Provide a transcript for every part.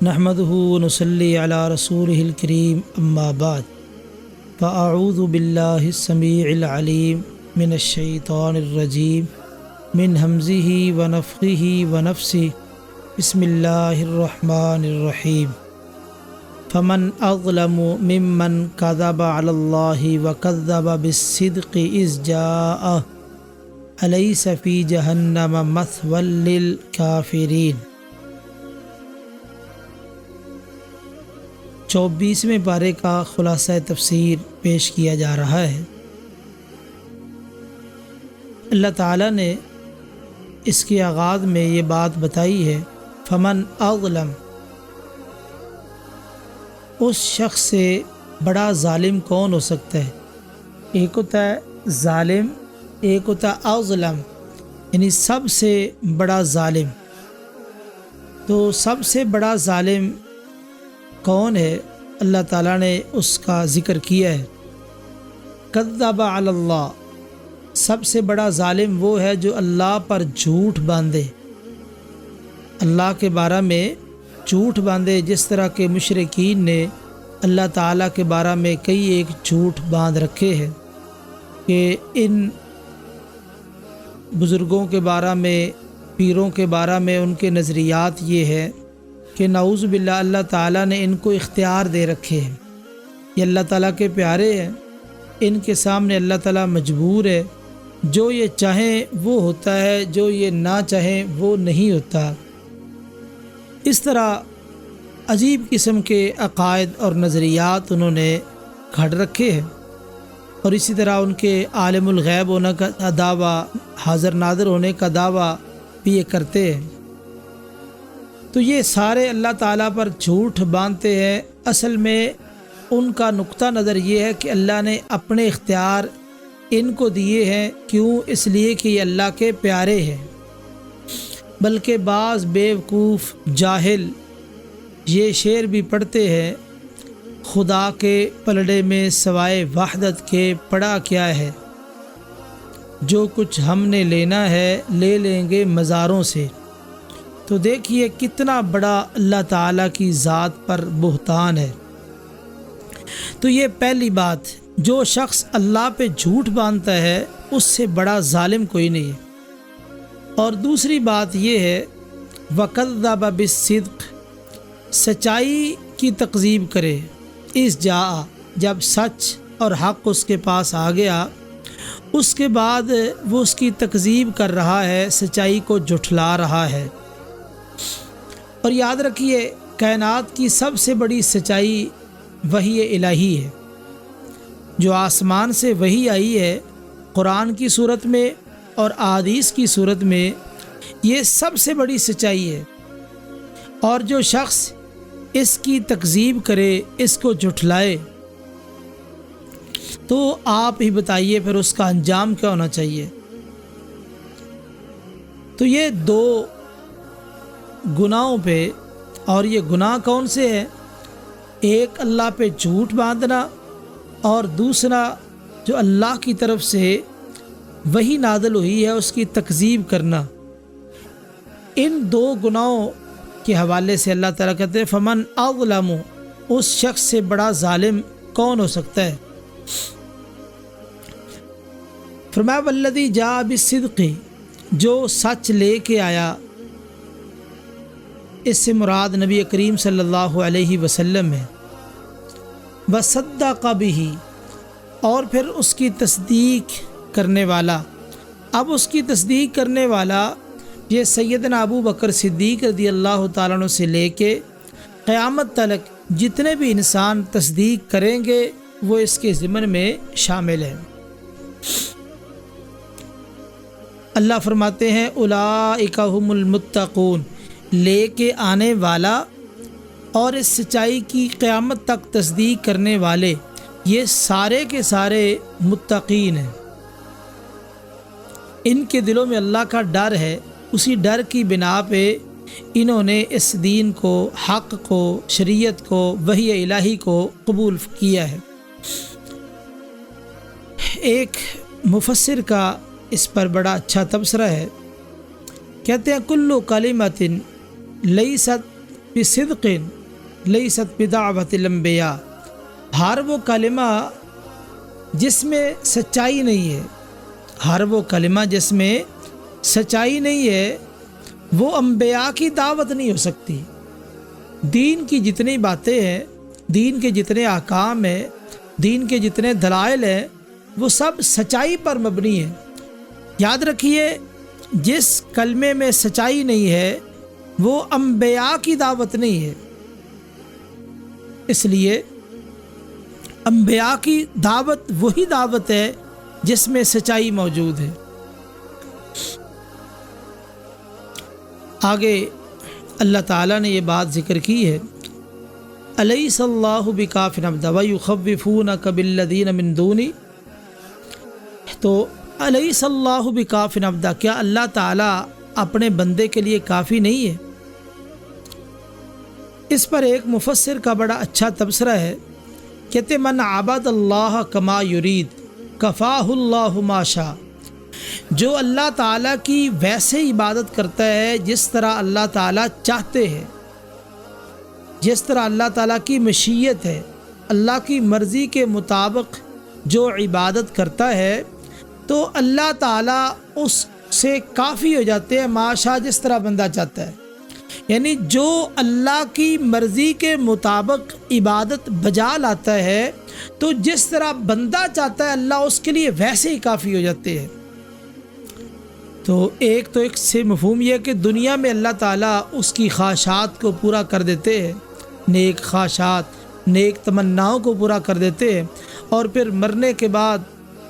نحمده ونصلي على رسوله الكريم اما بعد فاعوذ بالله السميع العليم من الشيطان الرجيم من همزه ونفخه ونفثه بسم الله الرحمن الرحيم فمن اظلم ممن كذب على الله وكذب بالصدق اذ جاءه أليس في جهنم مثوى للكافرين۔ 24ویں پارے کا خلاصہ تفسیر پیش کیا جا رہا ہے۔ اللہ تعالیٰ نے اس کے آغاز میں یہ بات بتائی ہے، فمن اظلم، اس شخص سے بڑا ظالم کون ہو سکتا ہے؟ ایک ہوتا ہے ظالم، ایک ہوتا ہے اظلم، یعنی سب سے بڑا ظالم۔ تو سب سے بڑا ظالم کون ہے؟ اللہ تعالیٰ نے اس کا ذکر کیا ہے، کذب علی اللہ، سب سے بڑا ظالم وہ ہے جو اللہ پر جھوٹ باندھے، اللہ کے بارے میں جھوٹ باندھے، جس طرح کے مشرکین نے اللہ تعالیٰ کے بارے میں کئی ایک جھوٹ باندھ رکھے ہیں کہ ان بزرگوں کے بارے میں، پیروں کے بارے میں ان کے نظریات یہ ہے کہ نعوذ باللہ اللہ تعالیٰ نے ان کو اختیار دے رکھے ہیں، یہ اللہ تعالیٰ کے پیارے ہیں، ان کے سامنے اللہ تعالیٰ مجبور ہے، جو یہ چاہیں وہ ہوتا ہے، جو یہ نہ چاہیں وہ نہیں ہوتا۔ اس طرح عجیب قسم کے عقائد اور نظریات انہوں نے گھڑ رکھے ہیں، اور اسی طرح ان کے عالم الغیب ہونے کا دعویٰ، حاضر ناظر ہونے کا دعویٰ بھی یہ کرتے ہیں۔ تو یہ سارے اللہ تعالیٰ پر جھوٹ باندھتے ہیں۔ اصل میں ان کا نقطہ نظر یہ ہے کہ اللہ نے اپنے اختیار ان کو دیے ہیں، کیوں؟ اس لیے کہ یہ اللہ کے پیارے ہیں۔ بلکہ بعض بیوقوف جاہل یہ شعر بھی پڑھتے ہیں، خدا کے پلڑے میں سوائے وحدت کے پڑا کیا ہے، جو کچھ ہم نے لینا ہے لے لیں گے مزاروں سے۔ تو دیکھیے کتنا بڑا اللہ تعالیٰ کی ذات پر بہتان ہے۔ تو یہ پہلی بات، جو شخص اللہ پہ جھوٹ باندھتا ہے اس سے بڑا ظالم کوئی نہیں ہے۔ اور دوسری بات یہ ہے، وَكَذَّبَ بِالصِّدْقِ، سچائی کی تکذیب کرے، اِذْ جَاءَ، جب سچ اور حق اس کے پاس آ گیا، اس کے بعد وہ اس کی تکذیب کر رہا ہے، سچائی کو جھٹلا رہا ہے۔ اور یاد رکھیے کائنات کی سب سے بڑی سچائی وحی الہی ہے، جو آسمان سے وحی آئی ہے قرآن کی صورت میں اور احادیث کی صورت میں، یہ سب سے بڑی سچائی ہے۔ اور جو شخص اس کی تکذیب کرے، اس کو جھٹلائے، تو آپ ہی بتائیے پھر اس کا انجام کیا ہونا چاہیے۔ تو یہ دو گناہوں پہ، اور یہ گناہ کون سے ہیں؟ ایک اللہ پہ جھوٹ باندھنا، اور دوسرا جو اللہ کی طرف سے وحی نازل ہوئی ہے اس کی تکذیب کرنا۔ ان دو گناہوں کے حوالے سے اللہ تعالیٰ کہتے ہیں فمن اظلم، اس شخص سے بڑا ظالم کون ہو سکتا ہے؟ فرمایا والذی جاء بالصدق، جو سچ لے کے آیا، اس سے مراد نبی کریم صلی اللہ علیہ وسلم ہے، وصدق بہ، اور پھر اس کی تصدیق کرنے والا۔ اب اس کی تصدیق کرنے والا یہ سیدنا ابو بکر صدیق رضی اللہ تعالیٰ عنہ سے لے کے قیامت تک جتنے بھی انسان تصدیق کریں گے وہ اس کے ضمن میں شامل ہیں۔ اللہ فرماتے ہیں اولئک ھم المتقون، لے کے آنے والا اور اس سچائی کی قیامت تک تصدیق کرنے والے، یہ سارے کے سارے متقین ہیں۔ ان کے دلوں میں اللہ کا ڈر ہے، اسی ڈر کی بنا پہ انہوں نے اس دین کو، حق کو، شریعت کو، وحی الہی کو قبول کیا ہے۔ ایک مفسر کا اس پر بڑا اچھا تبصرہ ہے، کہتے ہیں کلو کلمۃ لیست بصدق لیست بدعوت الانبیاء، ہر وہ کلمہ جس میں سچائی نہیں ہے، ہر وہ کلمہ جس میں سچائی نہیں ہے وہ انبیاء کی دعوت نہیں ہو سکتی۔ دین کی جتنی باتیں ہیں، دین کے جتنے احکام ہیں، دین کے جتنے دلائل ہیں، وہ سب سچائی پر مبنی ہیں۔ یاد رکھیے، جس کلمے میں سچائی نہیں ہے وہ انبیاء کی دعوت نہیں ہے۔ اس لیے انبیاء کی دعوت وہی دعوت ہے جس میں سچائی موجود ہے۔ آگے اللہ تعالیٰ نے یہ بات ذکر کی ہے، الیس اللہ بکاف عبدہ ویخوفونک بالذین من دونی، تو الیس اللہ بکاف عبدہ، کیا اللہ تعالیٰ اپنے بندے کے لیے کافی نہیں ہے؟ اس پر ایک مفسر کا بڑا اچھا تبصرہ ہے، کہتے من عبد اللہ کما یرید کفاہ اللہ ما شاء، جو اللہ تعالیٰ کی ویسے عبادت کرتا ہے جس طرح اللہ تعالیٰ چاہتے ہیں، جس طرح اللہ تعالیٰ کی مشیت ہے، اللہ کی مرضی کے مطابق جو عبادت کرتا ہے تو اللہ تعالیٰ اس سے کافی ہو جاتے ہیں، ماشاء جس طرح بندہ چاہتا ہے۔ یعنی جو اللہ کی مرضی کے مطابق عبادت بجا لاتا ہے تو جس طرح بندہ چاہتا ہے اللہ اس کے لیے ویسے ہی کافی ہو جاتے ہیں۔ تو ایک سے مفہوم یہ ہے کہ دنیا میں اللہ تعالیٰ اس کی خواہشات کو پورا کر دیتے ہیں، نیک خواہشات، نیک تمناؤں کو پورا کر دیتے ہیں، اور پھر مرنے کے بعد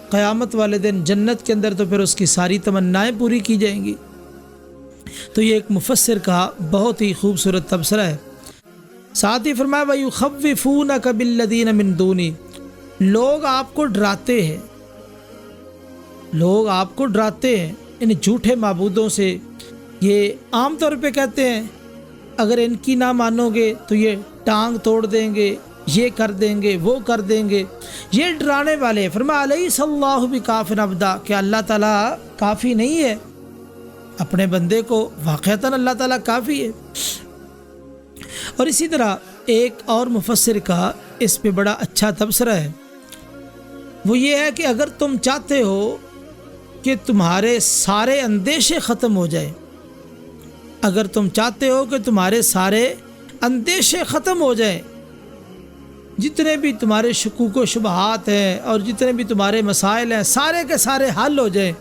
قیامت والے دن جنت کے اندر تو پھر اس کی ساری تمنائیں پوری کی جائیں گی۔ تو یہ ایک مفسر کا بہت ہی خوبصورت تبصرہ ہے۔ ساتھ ہی فرمایا وَيُخَوِّفُونَكَ بِالَّذِينَ مِن دُونِي، لوگ آپ کو ڈراتے ہیں، لوگ آپ کو ڈراتے ہیں ان جھوٹے معبودوں سے۔ یہ عام طور پہ کہتے ہیں اگر ان کی نہ مانو گے تو یہ ٹانگ توڑ دیں گے، یہ کر دیں گے، وہ کر دیں گے، یہ ڈرانے والے۔ فرمایا الیس اللہ بکاف عبدہ، کہ اللہ تعالیٰ کافی نہیں ہے اپنے بندے کو؟ واقعتاً اللہ تعالیٰ کافی ہے۔ اور اسی طرح ایک اور مفسر کا اس پہ بڑا اچھا تبصرہ ہے، وہ یہ ہے کہ اگر تم چاہتے ہو کہ تمہارے سارے اندیشے ختم ہو جائیں، اگر تم چاہتے ہو کہ تمہارے سارے اندیشے ختم ہو جائیں، جتنے بھی تمہارے شکوک و شبہات ہیں اور جتنے بھی تمہارے مسائل ہیں سارے کے سارے حل ہو جائیں،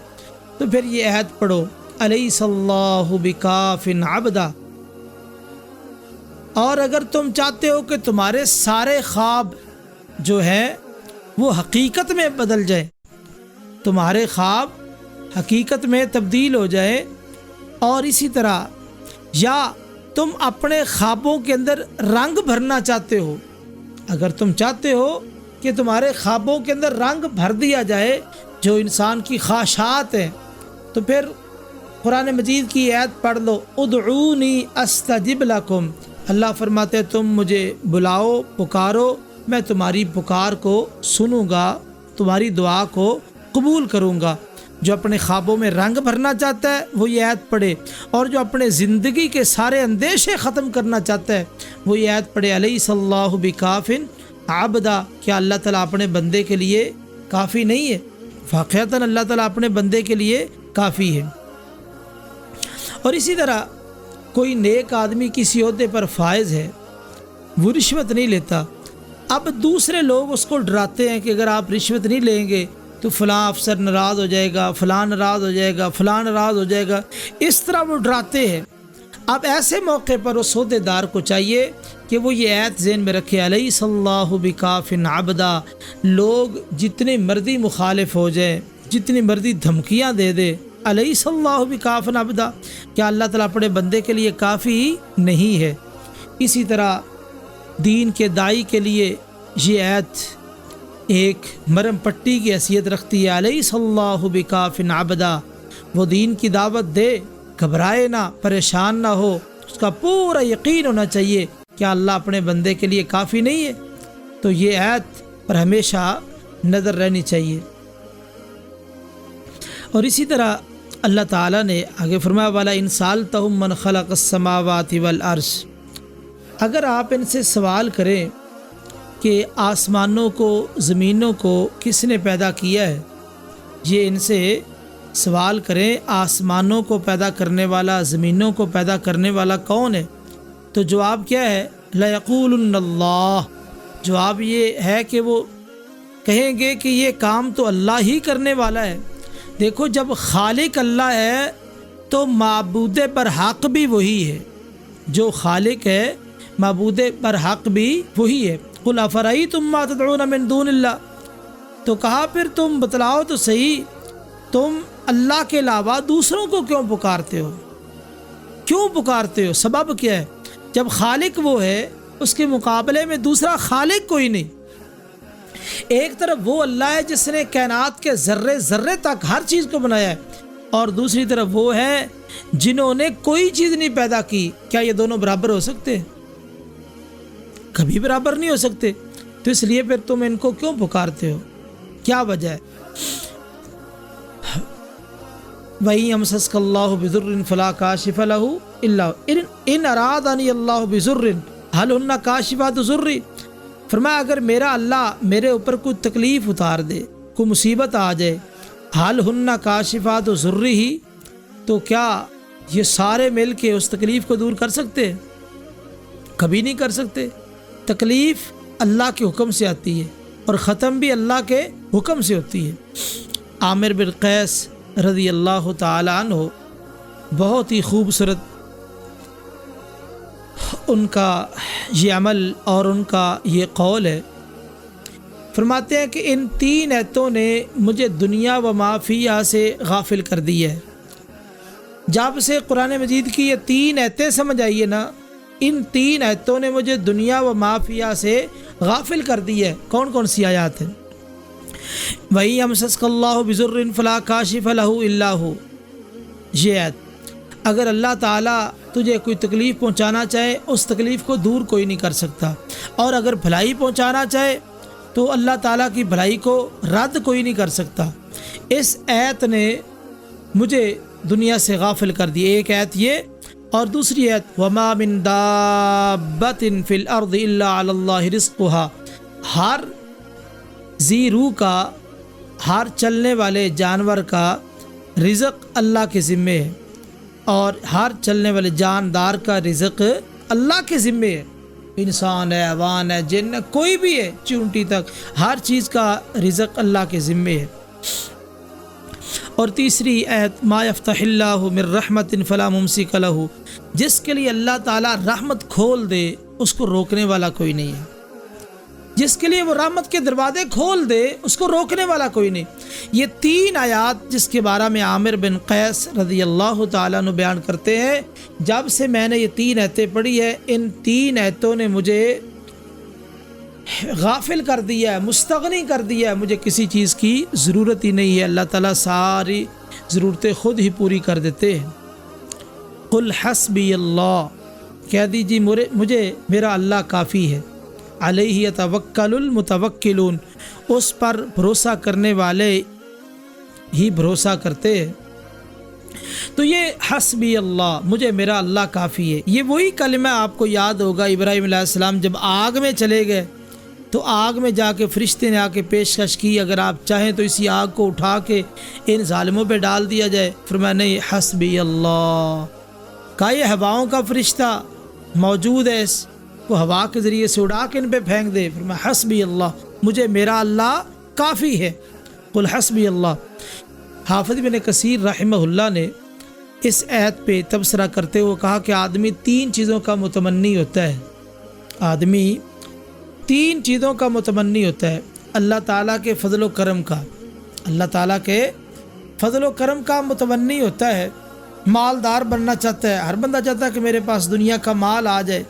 تو پھر یہ عہد پڑھو الیس اللہ بکاف عبدہ۔ اور اگر تم چاہتے ہو کہ تمہارے سارے خواب جو ہیں وہ حقیقت میں بدل جائیں، تمہارے خواب حقیقت میں تبدیل ہو جائیں، اور اسی طرح یا تم اپنے خوابوں کے اندر رنگ بھرنا چاہتے ہو، اگر تم چاہتے ہو کہ تمہارے خوابوں کے اندر رنگ بھر دیا جائے جو انسان کی خواہشات ہیں، تو پھر قرآن مجید کی آیت پڑھ لو ادعونی استجب لکم، اللہ فرماتے تم مجھے بلاؤ، پکارو، میں تمہاری پکار کو سنوں گا، تمہاری دعا کو قبول کروں گا۔ جو اپنے خوابوں میں رنگ بھرنا چاہتا ہے وہ یہ آیت پڑھے، اور جو اپنے زندگی کے سارے اندیشے ختم کرنا چاہتا ہے وہ یہ آیت پڑھے الیس اللہ بکاف عبدہ، کیا اللہ تعالیٰ اپنے بندے کے لیے کافی نہیں ہے؟ واقعتاً اللہ تعالیٰ اپنے بندے کے لیے کافی ہے۔ اور اسی طرح کوئی نیک آدمی کسی عہدے پر فائز ہے، وہ رشوت نہیں لیتا، اب دوسرے لوگ اس کو ڈراتے ہیں کہ اگر آپ رشوت نہیں لیں گے تو فلاں افسر ناراض ہو جائے گا، فلاں ناراض ہو جائے گا، فلاں ناراض ہو جائے گا، اس طرح وہ ڈراتے ہیں۔ اب ایسے موقع پر اس عہدے دار کو چاہیے کہ وہ یہ آیت ذہن میں رکھے الیس اللہ بکاف عبدہ، لوگ جتنے مرضی مخالف ہو جائیں، جتنی مرضی دھمکیاں دے دے، الیس اللہ بکاف عبدہ، کیا اللہ تعالیٰ اپنے بندے کے لیے کافی نہیں ہے؟ اسی طرح دین کے داعی کے لیے یہ آیت ایک مرم پٹی کی حیثیت رکھتی ہے الیس اللہ بکاف عبدہ، وہ دین کی دعوت دے، گھبرائے نہ، پریشان نہ ہو، اس کا پورا یقین ہونا چاہیے کہ اللہ اپنے بندے کے لیے کافی نہیں ہے۔ تو یہ آیت پر ہمیشہ نظر رہنی چاہیے۔ اور اسی طرح اللہ تعالیٰ نے آگے فرمایا وَلَئِن سَأَلْتَهُم مَّنْ خَلَقَ السَّمَاوَاتِ وَالْأَرْضَ، اگر آپ ان سے سوال کریں کہ آسمانوں کو زمینوں کو کس نے پیدا کیا ہے، یہ ان سے سوال کریں آسمانوں کو پیدا کرنے والا زمینوں کو پیدا کرنے والا کون ہے، تو جواب کیا ہے؟ لَيَقُولُنَّ اللَّهُ۔ جواب یہ ہے کہ وہ کہیں گے کہ یہ کام تو اللہ ہی کرنے والا ہے۔ دیکھو، جب خالق اللہ ہے تو معبود برحق بھی وہی ہے، جو خالق ہے معبود برحق بھی وہی ہے۔ قُلْ أَفَرَأَيْتُم مَّا تَدْعُونَ مِن دُونِ اللَّهِ۔ تو کہا پھر تم بتلاؤ تو صحیح، تم اللہ کے علاوہ دوسروں کو کیوں پکارتے ہو؟ کیوں پکارتے ہو؟ سبب کیا ہے؟ جب خالق وہ ہے، اس کے مقابلے میں دوسرا خالق کوئی نہیں۔ ایک طرف وہ اللہ ہے جس نے کائنات کے ذرے ذرے تک ہر چیز کو بنایا ہے، اور دوسری طرف وہ ہے جنہوں نے کوئی چیز نہیں پیدا کی۔ کیا یہ دونوں برابر ہو سکتے؟ کبھی برابر نہیں ہو سکتے۔ تو اس لیے پھر تم ان کو کیوں پکارتے ہو؟ کیا وجہ ہے؟ وَإِن يَمْسَسْكَ اللَّهُ بِضُرٍّ فَلَا كَاشِفَ لَهُ إِلَّا هُوَ إِنْ أَرَادَنِيَ اللَّهُ بِضُرٍّ هَلْ هُنَّ كَاشِفَاتُ ضُرِّي۔ فرمایا اگر میرا اللہ میرے اوپر کوئی تکلیف اتار دے، کوئی مصیبت آ جائے، هَلْ هُنَّ كَاشِفَاتُ ضُرِّهِ، تو کیا یہ سارے مل کے اس تکلیف کو دور کر سکتے؟ کبھی نہیں کر سکتے۔ تکلیف اللہ کے حکم سے آتی ہے اور ختم بھی اللہ کے حکم سے ہوتی ہے۔ عامر بن قیس رضی اللہ تعالی عنہ بہت ہی خوبصورت ان کا یہ عمل اور ان کا یہ قول ہے۔ فرماتے ہیں کہ ان 3 آیتوں نے مجھے دنیا و ما فیہا سے غافل کر دیا ہے۔ جب سے قرآن مجید کی یہ 3 آیتیں سمجھ آئی ہے نا، ان 3 آیتوں نے مجھے دنیا و ما فیہا سے غافل کر دیا ہے۔ کون کون سی آیات ہیں؟ وَإِن يَمْسَسْكَ اللَّهُ بِضُرٍّ فَلَا كَاشِفَ لَهُ إِلَّا هُوَ۔ یہ آیت، اگر اللہ تعالیٰ تجھے کوئی تکلیف پہنچانا چاہے، اس تکلیف کو دور کوئی نہیں کر سکتا، اور اگر بھلائی پہنچانا چاہے تو اللہ تعالیٰ کی بھلائی کو رد کوئی نہیں کر سکتا۔ اس آیت نے مجھے دنیا سے غافل کر دی۔ ایک آیت یہ، اور دوسری آیت وَمَا مِن دَابَّةٍ فِي الْأَرْضِ إِلَّا عَلَى اللَّهِ رِزْقُهَا۔ ہر ذی روح کا، ہر چلنے والے جانور کا رزق اللہ کے ذمے ہے، اور ہر چلنے والے جاندار کا رزق اللہ کے ذمے ہے۔ انسان ہے، حیوان ہے، جن ہے، کوئی بھی ہے، چونٹی تک، ہر چیز کا رزق اللہ کے ذمے ہے۔ اور تیسری آیت ما یفتح اللہ من رحمت فلا ممسک لہ، جس کے لیے اللہ تعالیٰ رحمت کھول دے اس کو روکنے والا کوئی نہیں ہے۔ جس کے لیے وہ رحمت کے دروازے کھول دے اس کو روکنے والا کوئی نہیں۔ یہ 3 آیات جس کے بارے میں عامر بن قیس رضی اللہ تعالیٰ عنہ بیان کرتے ہیں، جب سے میں نے یہ 3 آیتیں پڑھی ہے، ان 3 آیتوں نے مجھے غافل کر دیا ہے، مستغنی کر دیا ہے، مجھے کسی چیز کی ضرورت ہی نہیں ہے۔ اللہ تعالیٰ ساری ضرورتیں خود ہی پوری کر دیتے ہیں۔ قل حسبی اللہ، کہہ دیجیے مجھے میرا اللہ کافی ہے۔ علیہ یتوکل المتوکلون، اس پر بھروسہ کرنے والے ہی بھروسہ کرتے ہیں۔ تو یہ حسبی اللہ، مجھے میرا اللہ کافی ہے، یہ وہی کلمہ آپ کو یاد ہوگا ابراہیم علیہ السلام جب آگ میں چلے گئے تو آگ میں جا کے فرشتے نے آ کے پیشکش کی، اگر آپ چاہیں تو اسی آگ کو اٹھا کے ان ظالموں پہ ڈال دیا جائے۔ فرمایا نہیں، حسبی اللہ۔ کہا یہ ہواؤں کا فرشتہ موجود ہے، اس کو ہوا کے ذریعے سے اڑا کے ان پہ پھینک دے۔ فرمایا حسبی اللہ، مجھے میرا اللہ کافی ہے۔ قل حسبی اللہ۔ حافظ ابن کثیر رحمہ اللہ نے اس آیت پہ تبصرہ کرتے ہوئے کہا کہ آدمی 3 چیزوں کا متمنی ہوتا ہے۔ آدمی 3 چیزوں کا متمنی ہوتا ہے، اللہ تعالیٰ کے فضل و کرم کا، اللہ تعالیٰ کے فضل و کرم کا متمنی ہوتا ہے، مالدار بننا چاہتا ہے، ہر بندہ چاہتا ہے کہ میرے پاس دنیا کا مال آ جائے۔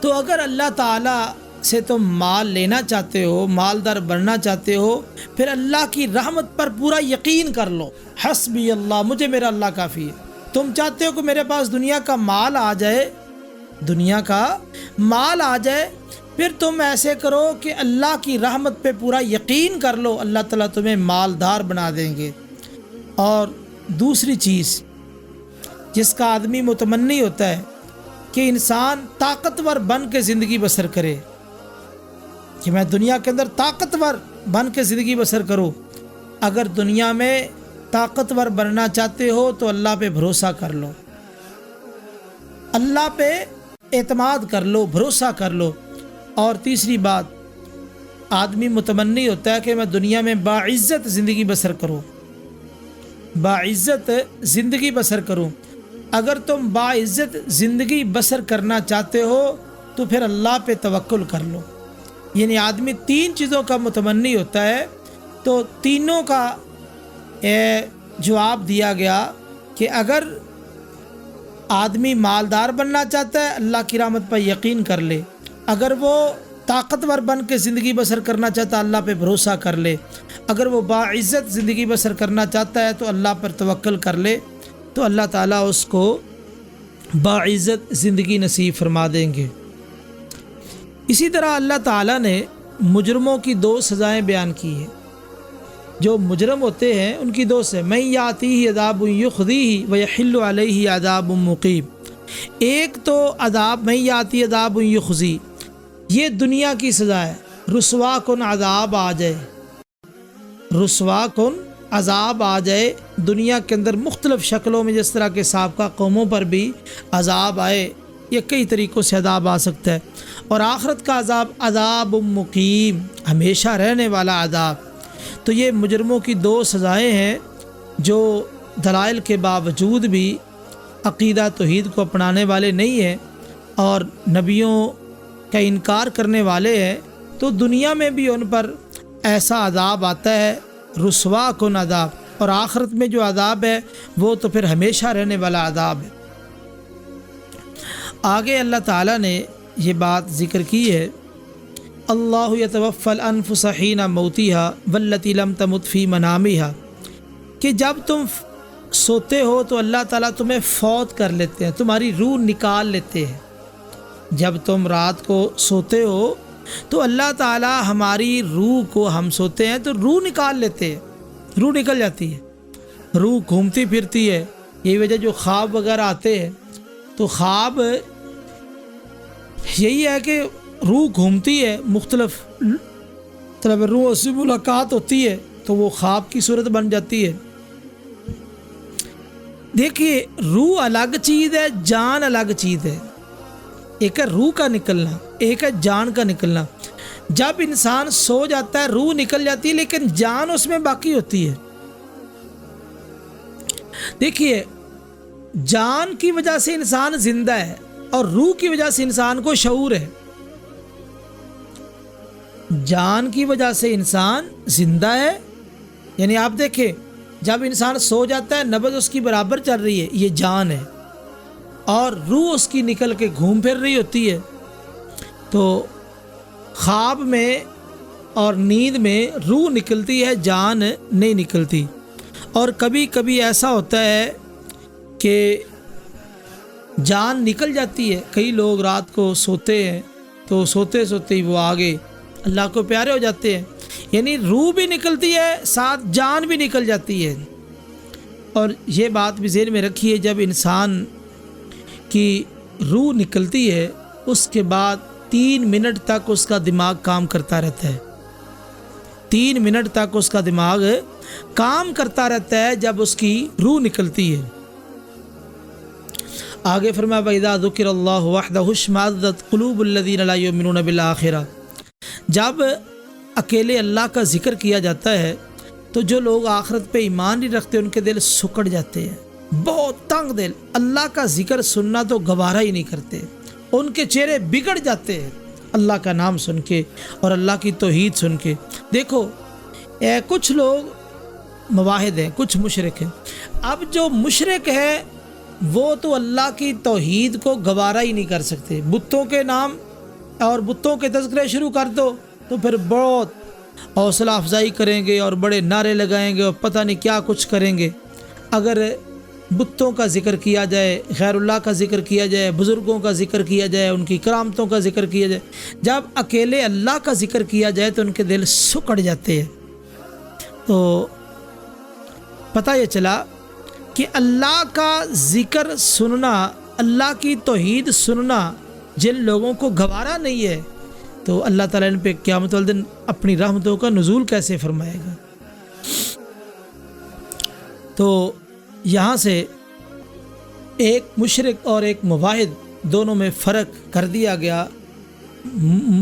تو اگر اللہ تعالیٰ سے تم مال لینا چاہتے ہو، مالدار بننا چاہتے ہو، پھر اللہ کی رحمت پر پورا یقین کر لو۔ حسبی اللہ، مجھے میرا اللہ کافی ہے۔ تم چاہتے ہو کہ میرے پاس دنیا کا مال آ جائے، دنیا کا مال آ جائے، پھر تم ایسے کرو کہ اللہ کی رحمت پہ پورا یقین کر لو، اللہ تعالیٰ تمہیں مالدار بنا دیں گے۔ اور دوسری چیز جس کا آدمی متمنی ہوتا ہے کہ انسان طاقتور بن کے زندگی بسر کرے، کہ میں دنیا کے اندر طاقتور بن کے زندگی بسر کروں۔ اگر دنیا میں طاقتور بننا چاہتے ہو تو اللہ پہ بھروسہ کر لو، اللہ پہ اعتماد کر لو، بھروسہ کر لو۔ اور تیسری بات، آدمی متمنی ہوتا ہے کہ میں دنیا میں باعزت زندگی بسر کروں، باعزت زندگی بسر کروں۔ اگر تم باعزت زندگی بسر کرنا چاہتے ہو تو پھر اللہ پہ توکل کر لو۔ یعنی آدمی تین چیزوں کا متمنی ہوتا ہے، تو تینوں کا جواب دیا گیا کہ اگر آدمی مالدار بننا چاہتا ہے اللہ کی رحمت پر یقین کر لے، اگر وہ طاقتور بن کے زندگی بسر کرنا چاہتا ہے اللہ پہ بھروسہ کر لے، اگر وہ باعزت زندگی بسر کرنا چاہتا ہے تو اللہ پر توکل کر لے، تو اللہ تعالیٰ اس کو باعزت زندگی نصیب فرما دیں گے۔ اسی طرح اللہ تعالیٰ نے مجرموں کی دو سزائیں بیان کی ہیں۔ جو مجرم ہوتے ہیں ان کی دو سے من یاتیہ عذاب یخزیہ ویحل علیہ عذاب مقیم۔ ایک تو عذاب من یاتی عذاب یخزی، یہ دنیا کی سزا ہے، رسوا کن عذاب آ جائے، رسوا کن عذاب آ جائے دنیا کے اندر مختلف شکلوں میں، جس طرح کے سابقہ قوموں پر بھی عذاب آئے، یہ کئی طریقوں سے عذاب آ سکتا ہے۔ اور آخرت کا عذاب عذاب مقیم، ہمیشہ رہنے والا عذاب۔ تو یہ مجرموں کی دو سزائیں ہیں جو دلائل کے باوجود بھی عقیدہ توحید کو اپنانے والے نہیں ہیں اور نبیوں کا انکار کرنے والے ہیں، تو دنیا میں بھی ان پر ایسا عذاب آتا ہے، رسوا کن عذاب، اور آخرت میں جو عذاب ہے وہ تو پھر ہمیشہ رہنے والا عذاب ہے۔ آگے اللہ تعالیٰ نے یہ بات ذکر کی ہے، اللہ یتوفی الانفس حین موتہا والتی لم تمت فی منامہا، کہ جب تم سوتے ہو تو اللہ تعالیٰ تمہیں فوت کر لیتے ہیں، تمہاری روح نکال لیتے ہیں۔ جب تم رات کو سوتے ہو تو اللہ تعالیٰ ہماری روح کو، ہم سوتے ہیں تو روح نکال لیتے ہیں، روح نکل جاتی ہے، روح گھومتی پھرتی ہے۔ یہی وجہ جو خواب وغیرہ آتے ہیں تو خواب یہی ہے کہ روح گھومتی ہے، مختلف طرح روح سے ملاقات ہوتی ہے تو وہ خواب کی صورت بن جاتی ہے۔ دیکھیے روح الگ چیز ہے، جان الگ چیز ہے، ایک ہے روح کا نکلنا، ایک ہے جان کا نکلنا۔ جب انسان سو جاتا ہے روح نکل جاتی ہے لیکن جان اس میں باقی ہوتی ہے۔ دیکھیے جان کی وجہ سے انسان زندہ ہے اور روح کی وجہ سے انسان کو شعور ہے۔ جان کی وجہ سے انسان زندہ ہے، یعنی آپ دیکھیں جب انسان سو جاتا ہے نبض اس کی برابر چل رہی ہے، یہ جان ہے، اور روح اس کی نکل کے گھوم پھر رہی ہوتی ہے۔ تو خواب میں اور نیند میں روح نکلتی ہے، جان نہیں نکلتی۔ اور کبھی کبھی ایسا ہوتا ہے کہ جان نکل جاتی ہے، کئی لوگ رات کو سوتے ہیں تو سوتے سوتے ہی وہ آگے اللہ کو پیارے ہو جاتے ہیں، یعنی روح بھی نکلتی ہے ساتھ جان بھی نکل جاتی ہے۔ اور یہ بات بھی ذہن میں رکھیے، جب انسان کی روح نکلتی ہے اس کے بعد 3 منٹ تک اس کا دماغ کام کرتا رہتا ہے، 3 منٹ تک اس کا دماغ کام کرتا رہتا ہے جب اس کی روح نکلتی ہے۔ آگے فرمایا وَإِذَا ذُكِرَ اللَّهُ وَحْدَهُ اشْمَأَزَّتْ قُلُوبُ الَّذِينَ لَا يُؤْمِنُونَ بِالْآخِرَةِ، جب اکیلے اللہ کا ذکر کیا جاتا ہے تو جو لوگ آخرت پہ ایمان نہیں رکھتے ان کے دل سکڑ جاتے ہیں، بہت تنگ دل، اللہ کا ذکر سننا تو گوارا ہی نہیں کرتے، ان کے چہرے بگڑ جاتے ہیں اللہ کا نام سن کے اور اللہ کی توحید سن کے۔ دیکھو کچھ لوگ موحد ہیں، کچھ مشرک ہیں۔ اب جو مشرک ہے وہ تو اللہ کی توحید کو گوارا ہی نہیں کر سکتے، بتوں کے نام اور بتوں کے تذکرے شروع کر دو تو پھر بہت حوصلہ افزائی کریں گے اور بڑے نعرے لگائیں گے اور پتہ نہیں کیا کچھ کریں گے۔ اگر بتوں کا ذکر کیا جائے، غیر اللہ کا ذکر کیا جائے، بزرگوں کا ذکر کیا جائے، ان کی کرامتوں کا ذکر کیا جائے، جب اکیلے اللہ کا ذکر کیا جائے تو ان کے دل سکڑ جاتے ہیں۔ تو پتہ یہ چلا کہ اللہ کا ذکر سننا اللہ کی توحید سننا جن لوگوں کو گوارا نہیں ہے تو اللہ تعالیٰ ان پہ قیامت والے دن اپنی رحمتوں کا نزول کیسے فرمائے گا؟ تو یہاں سے ایک مشرک اور ایک موحد دونوں میں فرق کر دیا گیا۔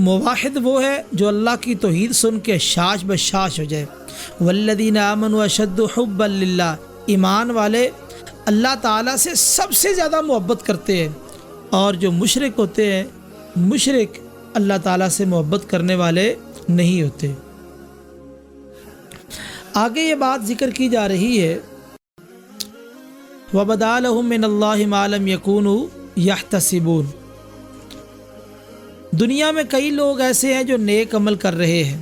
موحد وہ ہے جو اللہ کی توحید سن کے شاش بشاش ہو جائے، والذین آمنوا اشد حبا للہ، ایمان والے اللہ تعالیٰ سے سب سے زیادہ محبت کرتے ہیں، اور جو مشرک ہوتے ہیں، مشرک اللہ تعالیٰ سے محبت کرنے والے نہیں ہوتے۔ آگے یہ بات ذکر کی جا رہی ہے، وَبَدَا لَهُم مِّنَ اللَّهِ مَا لَمْ يَكُونُوا يَحْتَسِبُونَ۔ دنیا میں کئی لوگ ایسے ہیں جو نیک عمل کر رہے ہیں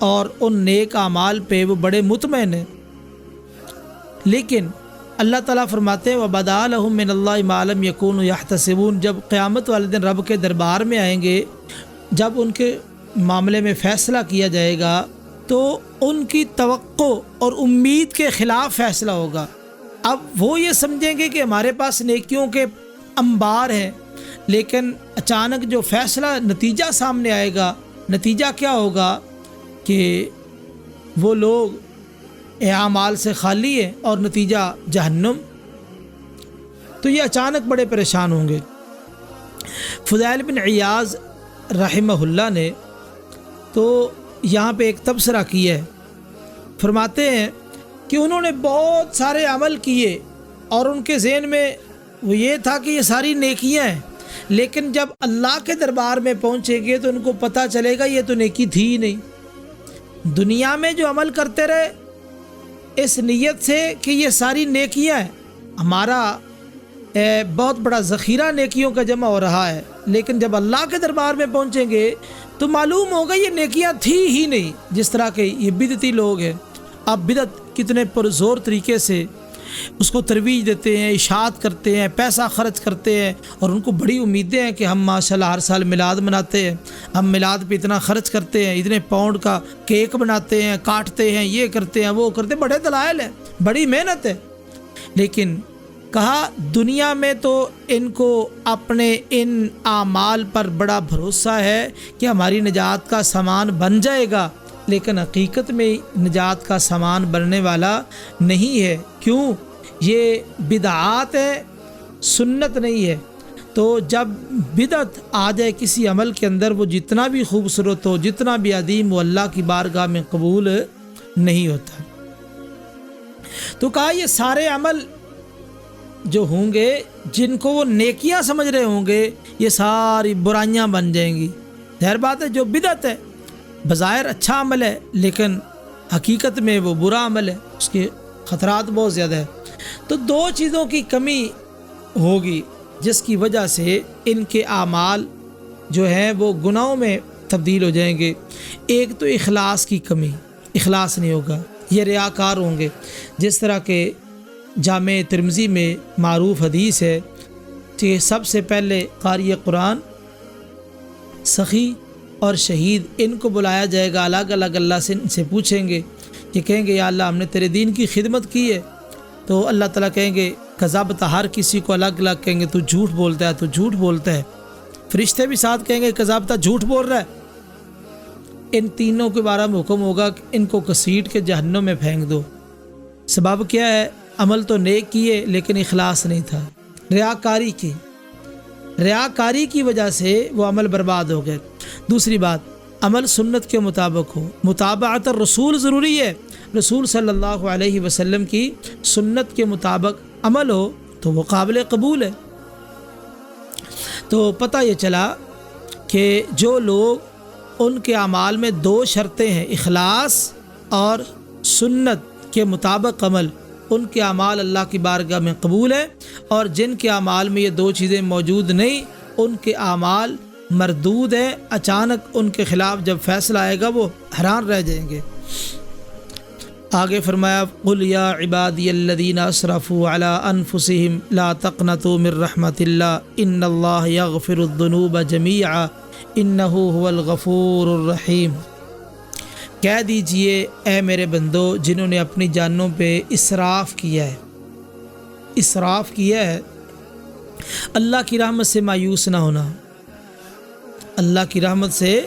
اور ان نیک اعمال پہ وہ بڑے مطمئن ہیں، لیکن اللہ تعالیٰ فرماتے ہیں وَبَدَا لَهُم مِّنَ اللَّهِ مَا لَمْ يَكُونُوا يَحْتَسِبُونَ۔ جب قیامت والے دن رب کے دربار میں آئیں گے، جب ان کے معاملے میں فیصلہ کیا جائے گا تو ان کی توقع اور امید کے خلاف فیصلہ ہوگا۔ اب وہ یہ سمجھیں گے کہ ہمارے پاس نیکیوں کے انبار ہیں، لیکن اچانک جو فیصلہ نتیجہ سامنے آئے گا، نتیجہ کیا ہوگا کہ وہ لوگ اعمال سے خالی ہے اور نتیجہ جہنم۔ تو یہ اچانک بڑے پریشان ہوں گے۔ فضیل بن عیاض رحمہ اللہ نے تو یہاں پہ ایک تبصرہ کیا ہے، فرماتے ہیں کہ انہوں نے بہت سارے عمل کیے اور ان کے ذہن میں وہ یہ تھا کہ یہ ساری نیکیاں ہیں، لیکن جب اللہ کے دربار میں پہنچیں گے تو ان کو پتہ چلے گا یہ تو نیکی تھی ہی نہیں۔ دنیا میں جو عمل کرتے رہے اس نیت سے کہ یہ ساری نیکیاں ہیں، ہمارا بہت بڑا ذخیرہ نیکیوں کا جمع ہو رہا ہے، لیکن جب اللہ کے دربار میں پہنچیں گے تو معلوم ہوگا یہ نیکیاں تھی ہی نہیں۔ جس طرح کے یہ بدعتی لوگ ہیں، اب بدعت کتنے پرزور طریقے سے اس کو ترویج دیتے ہیں، اشاعت کرتے ہیں، پیسہ خرچ کرتے ہیں، اور ان کو بڑی امیدیں ہیں کہ ہم ماشاءاللہ ہر سال میلاد مناتے ہیں، ہم میلاد پہ اتنا خرچ کرتے ہیں، اتنے پاؤنڈ کا کیک بناتے ہیں، کاٹتے ہیں، یہ کرتے ہیں، وہ کرتے ہیں، بڑے دلائل ہیں، بڑی محنت ہے۔ لیکن کہا دنیا میں تو ان کو اپنے ان اعمال پر بڑا بھروسہ ہے کہ ہماری نجات کا سامان بن جائے گا، لیکن حقیقت میں نجات کا سامان بننے والا نہیں ہے۔ کیوں؟ یہ بدعات ہے، سنت نہیں ہے۔ تو جب بدعت آ جائے کسی عمل کے اندر، وہ جتنا بھی خوبصورت ہو، جتنا بھی عظیم، وہ اللہ کی بارگاہ میں قبول نہیں ہوتا۔ تو کہا یہ سارے عمل جو ہوں گے، جن کو وہ نیکیاں سمجھ رہے ہوں گے، یہ ساری برائیاں بن جائیں گی۔ ظاہر بات ہے جو بدعت ہے بظاہر اچھا عمل ہے، لیکن حقیقت میں وہ برا عمل ہے، اس کے خطرات بہت زیادہ ہیں۔ تو دو چیزوں کی کمی ہوگی جس کی وجہ سے ان کے اعمال جو ہیں وہ گناہوں میں تبدیل ہو جائیں گے۔ ایک تو اخلاص کی کمی، اخلاص نہیں ہوگا، یہ ریاکار ہوں گے۔ جس طرح کہ جامع ترمذی میں معروف حدیث ہے کہ سب سے پہلے قاری قرآن، سخی اور شہید، ان کو بلایا جائے گا الگ الگ، اللہ سے ان سے پوچھیں گے، یہ کہیں گے یا اللہ ہم نے تیرے دین کی خدمت کی ہے، تو اللہ تعالیٰ کہیں گے کذبت، ہر کسی کو الگ الگ کہیں گے تو جھوٹ بولتا ہے، تو جھوٹ بولتا ہے۔ فرشتے بھی ساتھ کہیں گے کذبت، جھوٹ بول رہا ہے۔ ان تینوں کے بارے میں حکم ہوگا کہ ان کو گھسیٹ کے جہنم میں پھینک دو۔ سبب کیا ہے؟ عمل تو نیک کیے لیکن اخلاص نہیں تھا، ریاکاری کی وجہ سے وہ عمل برباد ہو گئے۔ دوسری بات، عمل سنت کے مطابق ہو، متابعت الرسول ضروری ہے، رسول صلی اللہ علیہ وسلم کی سنت کے مطابق عمل ہو تو وہ قابل قبول ہے۔ تو پتہ یہ چلا کہ جو لوگ ان کے اعمال میں دو شرطیں ہیں، اخلاص اور سنت کے مطابق عمل، ان کے اعمال اللہ کی بارگاہ میں قبول ہے، اور جن کے اعمال میں یہ دو چیزیں موجود نہیں، ان کے اعمال مردود ہیں۔ اچانک ان کے خلاف جب فیصلہ آئے گا وہ حیران رہ جائیں گے۔ آگے فرمایا قل یا عبادی الذین اسرفوا علی انفسہم لا تقنطوا من رحمت اللہ ان اللہ یغفر الذنوب جمیعا انہ هو الغفور الرحیم۔ کہہ دیجئے اے میرے بندو جنہوں نے اپنی جانوں پہ اسراف کیا ہے، اسراف کیا ہے اللہ کی رحمت سے مایوس نہ ہونا، اللہ کی رحمت سے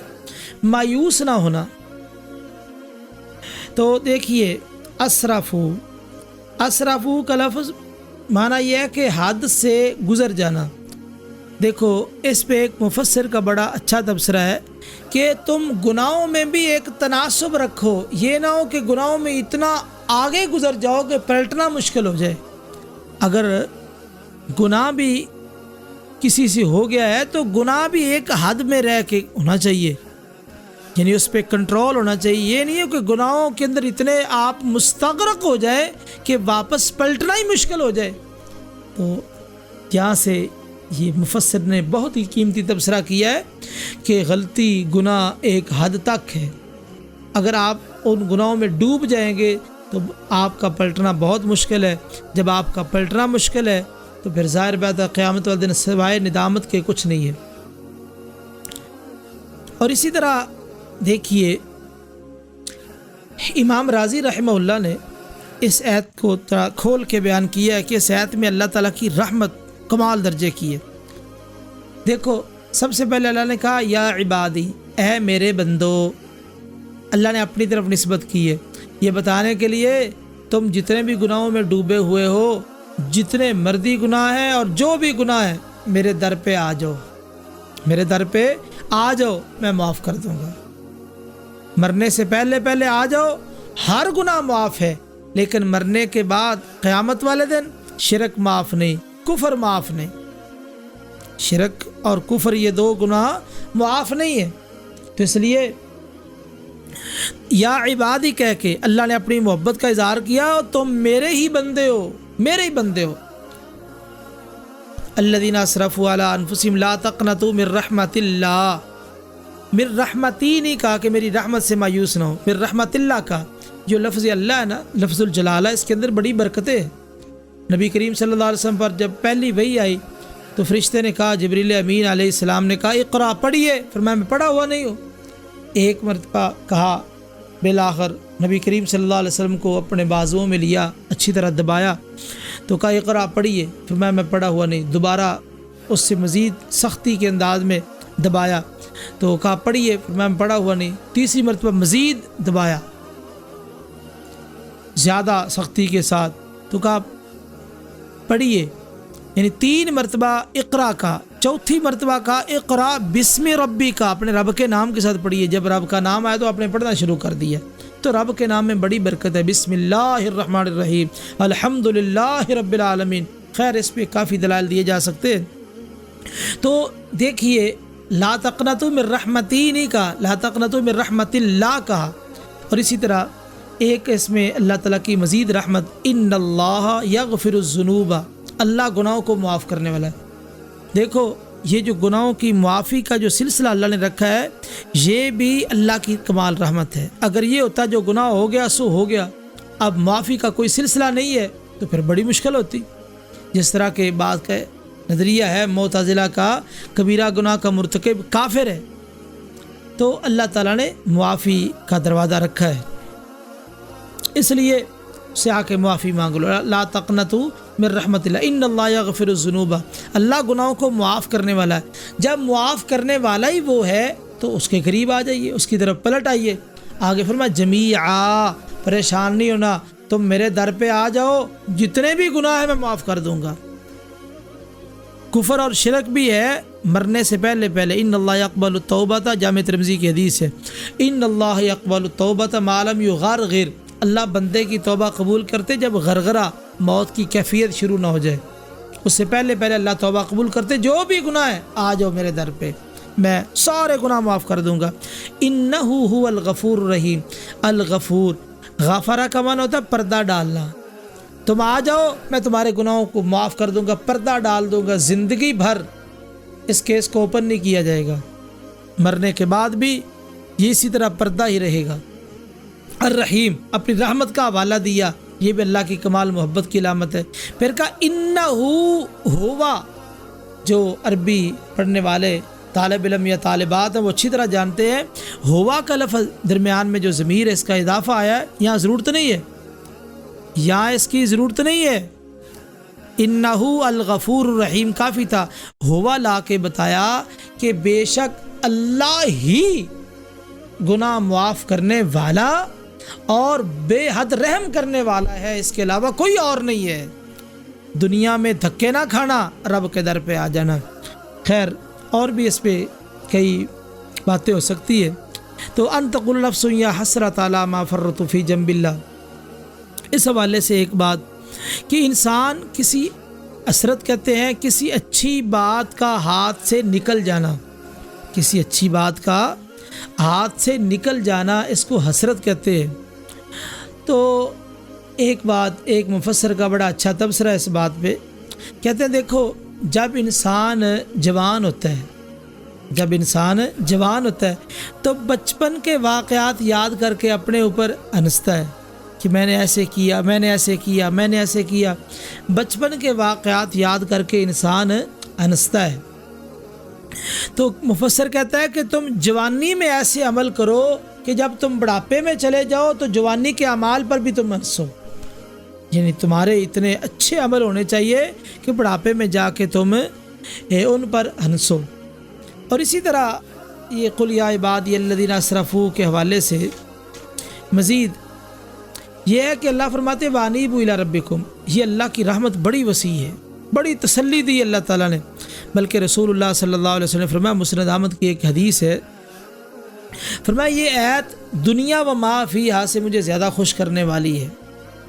مایوس نہ ہونا۔ تو دیکھیے اسرفو کا لفظ معنی یہ ہے کہ حد سے گزر جانا۔ دیکھو اس پہ ایک مفسر کا بڑا اچھا تبصرہ ہے کہ تم گناہوں میں بھی ایک تناسب رکھو، یہ نہ ہو کہ گناہوں میں اتنا آگے گزر جاؤ کہ پلٹنا مشکل ہو جائے۔ اگر گناہ بھی کسی سے ہو گیا ہے تو گناہ بھی ایک حد میں رہ کے ہونا چاہیے، یعنی اس پہ کنٹرول ہونا چاہیے۔ یہ نہیں ہے کہ گناہوں کے اندر اتنے آپ مستغرق ہو جائے کہ واپس پلٹنا ہی مشکل ہو جائے۔ تو یہاں سے یہ مفسر نے بہت ہی قیمتی تبصرہ کیا ہے کہ غلطی گناہ ایک حد تک ہے، اگر آپ ان گناہوں میں ڈوب جائیں گے تو آپ کا پلٹنا بہت مشکل ہے۔ جب آپ کا پلٹنا مشکل ہے تو پھر ظاہر بات ہے قیامت والے دن سوائے ندامت کے کچھ نہیں ہے۔ اور اسی طرح دیکھیے امام راضی رحمہ اللہ نے اس آیت کو کھول کے بیان کیا ہے کہ اس آیت میں اللہ تعالیٰ کی رحمت کمال درجے کی ہے۔ دیکھو سب سے پہلے اللہ نے کہا یا عبادی، اے میرے بندو، اللہ نے اپنی طرف نسبت کی ہے یہ بتانے کے لیے تم جتنے بھی گناہوں میں ڈوبے ہوئے ہو، جتنے مردی گناہ ہیں اور جو بھی گناہ ہے، میرے در پہ آ جاؤ، میرے در پہ آ جاؤ، میں معاف کر دوں گا۔ مرنے سے پہلے پہلے آ جاؤ، ہر گناہ معاف ہے، لیکن مرنے کے بعد قیامت والے دن شرک معاف نہیں، کفر معاف نہیں۔ شرک اور کفر یہ دو گناہ معاف نہیں ہیں۔ تو اس لیے یا عبادی کہہ کے اللہ نے اپنی محبت کا اظہار کیا، تم میرے ہی بندے ہو، میرے ہی بندے ہو۔ الذین اسرفوا علی انفسہم لا تقنطوا من رحمت اللہ، من رحمتی نہیں کہا کہ میری رحمت سے مایوس نہ ہو، من رحمت اللہ کا جو لفظ اللہ ہے نا، لفظ الجلالہ، اس کے اندر بڑی برکتیں ہیں۔ نبی کریم صلی اللہ علیہ وسلم پر جب پہلی وحی آئی تو فرشتے نے کہا، جبریل امین علیہ السلام نے کہا اقرا پڑھیے، فرمایا میں پڑھا ہوا نہیں ہوں۔ ایک مرتبہ کہا، بالآخر نبی کریم صلی اللہ علیہ وسلم کو اپنے بازوؤں میں لیا، اچھی طرح دبایا تو کہا اقرا پڑھیے، فرمایا میں پڑھا ہوا نہیں۔ دوبارہ اس سے مزید سختی کے انداز میں دبایا تو کہا پڑھیے، فرمایا میں پڑھا ہوا نہیں۔ تیسری مرتبہ مزید دبایا زیادہ سختی کے ساتھ تو کہا پڑھیے، یعنی 3 مرتبہ اقرا کا۔ چوتھی مرتبہ کا اقرا بسم ربی کا، اپنے رب کے نام کے ساتھ پڑھیے۔ جب رب کا نام آیا تو آپ نے پڑھنا شروع کر دیا۔ تو رب کے نام میں بڑی برکت ہے، بسم اللہ الرحمن الرحیم، الحمد للہ رب العالمین۔ خیر اس پہ کافی دلائل دیے جا سکتے ہیں۔ تو دیکھیے لا تقنطوا من رحمتی نہیں کہا، لا تقنطوا من رحمت اللہ کہا۔ اور اسی طرح ایک اس میں اللہ تعالیٰ کی مزید رحمت، ان اللہ یغفر الذنوب، اللہ گناہوں کو معاف کرنے والا ہے۔ دیکھو یہ جو گناہوں کی معافی کا جو سلسلہ اللہ نے رکھا ہے، یہ بھی اللہ کی کمال رحمت ہے۔ اگر یہ ہوتا جو گناہ ہو گیا سو ہو گیا، اب معافی کا کوئی سلسلہ نہیں ہے تو پھر بڑی مشکل ہوتی۔ جس طرح کے بات کا نظریہ ہے معتزلہ کا، کبیرہ گناہ کا مرتکب کافر ہے، تو اللہ تعالیٰ نے معافی کا دروازہ رکھا ہے، اس لیے سے آ کے معافی مانگ لو۔ لا تقنطوا من رحمت اللہ، ان اللہ یغفر الذنوب، اللہ گناہوں کو معاف کرنے والا ہے۔ جب معاف کرنے والا ہی وہ ہے تو اس کے قریب آ جائیے، اس کی طرف پلٹ آئیے۔ آگے فرمایا جمیعا، پریشان نہیں ہونا، تم میرے در پہ آ جاؤ، جتنے بھی گناہ ہیں میں معاف کر دوں گا۔ کفر اور شرک بھی ہے مرنے سے پہلے پہلے، ان اللہ یقبل التوبۃ، جامع ترمذی کی حدیث ہے، ان اللہ یقبل التوبۃ ما لم یغرغر، اللہ بندے کی توبہ قبول کرتے جب غرغرہ موت کی کیفیت شروع نہ ہو جائے، اس سے پہلے پہلے اللہ توبہ قبول کرتے۔ جو بھی گناہ ہے آ جاؤ میرے در پہ، میں سارے گناہ معاف کر دوں گا۔ انہ هو الغفور الرحیم، الغفور، غفرہ کا معنی ہوتا ہے پردہ ڈالنا۔ تم آ جاؤ میں تمہارے گناہوں کو معاف کر دوں گا، پردہ ڈال دوں گا، زندگی بھر اس کیس کو اوپن نہیں کیا جائے گا، مرنے کے بعد بھی یہ اسی طرح پردہ ہی رہے گا۔ الرحیم، اپنی رحمت کا حوالہ دیا، یہ بھی اللہ کی کمال محبت کی علامت ہے۔ پھر کہا انہو ہوا، جو عربی پڑھنے والے طالب علم یا طالبات ہیں وہ اچھی طرح جانتے ہیں، ہوا کا لفظ درمیان میں جو ضمیر ہے اس کا اضافہ آیا ہے، یہاں ضرورت نہیں ہے، یہاں اس کی ضرورت نہیں ہے، انہو الغفور الرحیم کافی تھا، ہوا لا کے بتایا کہ بے شک اللہ ہی گناہ معاف کرنے والا اور بے حد رحم کرنے والا ہے، اس کے علاوہ کوئی اور نہیں ہے۔ دنیا میں دھکے نہ کھانا، رب کے در پہ آ جانا۔ خیر اور بھی اس پہ کئی باتیں ہو سکتی ہے، تو ان تقول نفس یا حسرت علی ما فرطت فی جنب اللہ، اس حوالے سے ایک بات کہ انسان کسی حسرت کہتے ہیں کسی اچھی بات کا ہاتھ سے نکل جانا، کسی اچھی بات کا ہاتھ سے نکل جانا اس کو حسرت کہتے ہیں۔ تو ایک بات، ایک مفسر کا بڑا اچھا تبصرہ ہے اس بات پہ، کہتے ہیں دیکھو جب انسان جوان ہوتا ہے، جب انسان جوان ہوتا ہے تو بچپن کے واقعات یاد کر کے اپنے اوپر ہنستا ہے کہ میں نے ایسے کیا، میں نے ایسے کیا، میں نے ایسے کیا، بچپن کے واقعات یاد کر کے انسان ہنستا ہے۔ تو مفسر کہتا ہے کہ تم جوانی میں ایسے عمل کرو کہ جب تم بڑھاپے میں چلے جاؤ تو جوانی کے اعمال پر بھی تم ہنسو، یعنی تمہارے اتنے اچھے عمل ہونے چاہیے کہ بڑھاپے میں جا کے تم ان پر ہنسو۔ اور اسی طرح یہ قل یا عبادی الذین اسرفوا کے حوالے سے مزید یہ ہے کہ اللہ فرماتے وانیبوا الی ربکم، یہ اللہ کی رحمت بڑی وسیع ہے، بڑی تسلی دی اللہ تعالیٰ نے، بلکہ رسول اللہ صلی اللہ علیہ وسلم فرمایا، مسند احمد کی ایک حدیث ہے، فرمایا یہ آیت دنیا و ما فیہا سے مجھے زیادہ خوش کرنے والی ہے،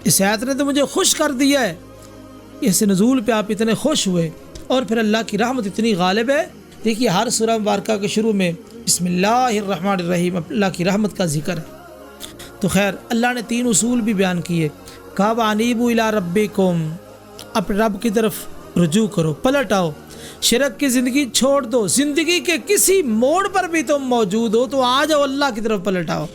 اس آیت نے تو مجھے خوش کر دیا ہے، اس نزول پہ آپ اتنے خوش ہوئے، اور پھر اللہ کی رحمت اتنی غالب ہے۔ دیکھیے ہر سورہ مبارکہ کے شروع میں بسم اللہ الرحمن الرحیم اللہ کی رحمت کا ذکر ہے۔ تو خیر اللہ نے 3 اصول بھی بیان کیے، کہا وانیبوا الی ربکم، اپنے رب کی طرف رجوع کرو، پلٹ آؤ، شرک کی زندگی چھوڑ دو، زندگی کے کسی موڑ پر بھی تم موجود ہو تو آ جاؤ اللہ کی طرف پلٹ آؤ،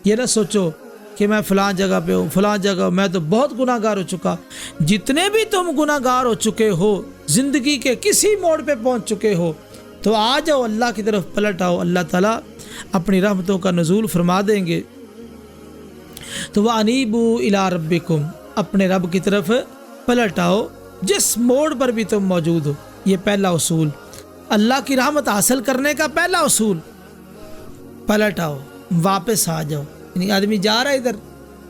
یہ نہ سوچو کہ میں فلاں جگہ پہ ہوں، فلاں جگہ میں تو بہت گناہ گار ہو چکا، جتنے بھی تم گناہ گار ہو چکے ہو، زندگی کے کسی موڑ پہ پہنچ چکے ہو تو آ جاؤ اللہ کی طرف پلٹ آؤ، اللہ تعالیٰ اپنی رحمتوں کا نزول فرما دیں گے۔ تو وَأَنِيبُوا إِلَىٰ رَبِّكُمْ، اپنے رب کی طرف پلٹ آؤ جس موڑ پر بھی تم موجود ہو، یہ پہلا اصول، اللہ کی رحمت حاصل کرنے کا پہلا اصول، پلٹ آؤ، واپس آ جاؤ، یعنی آدمی جا رہا ہے ادھر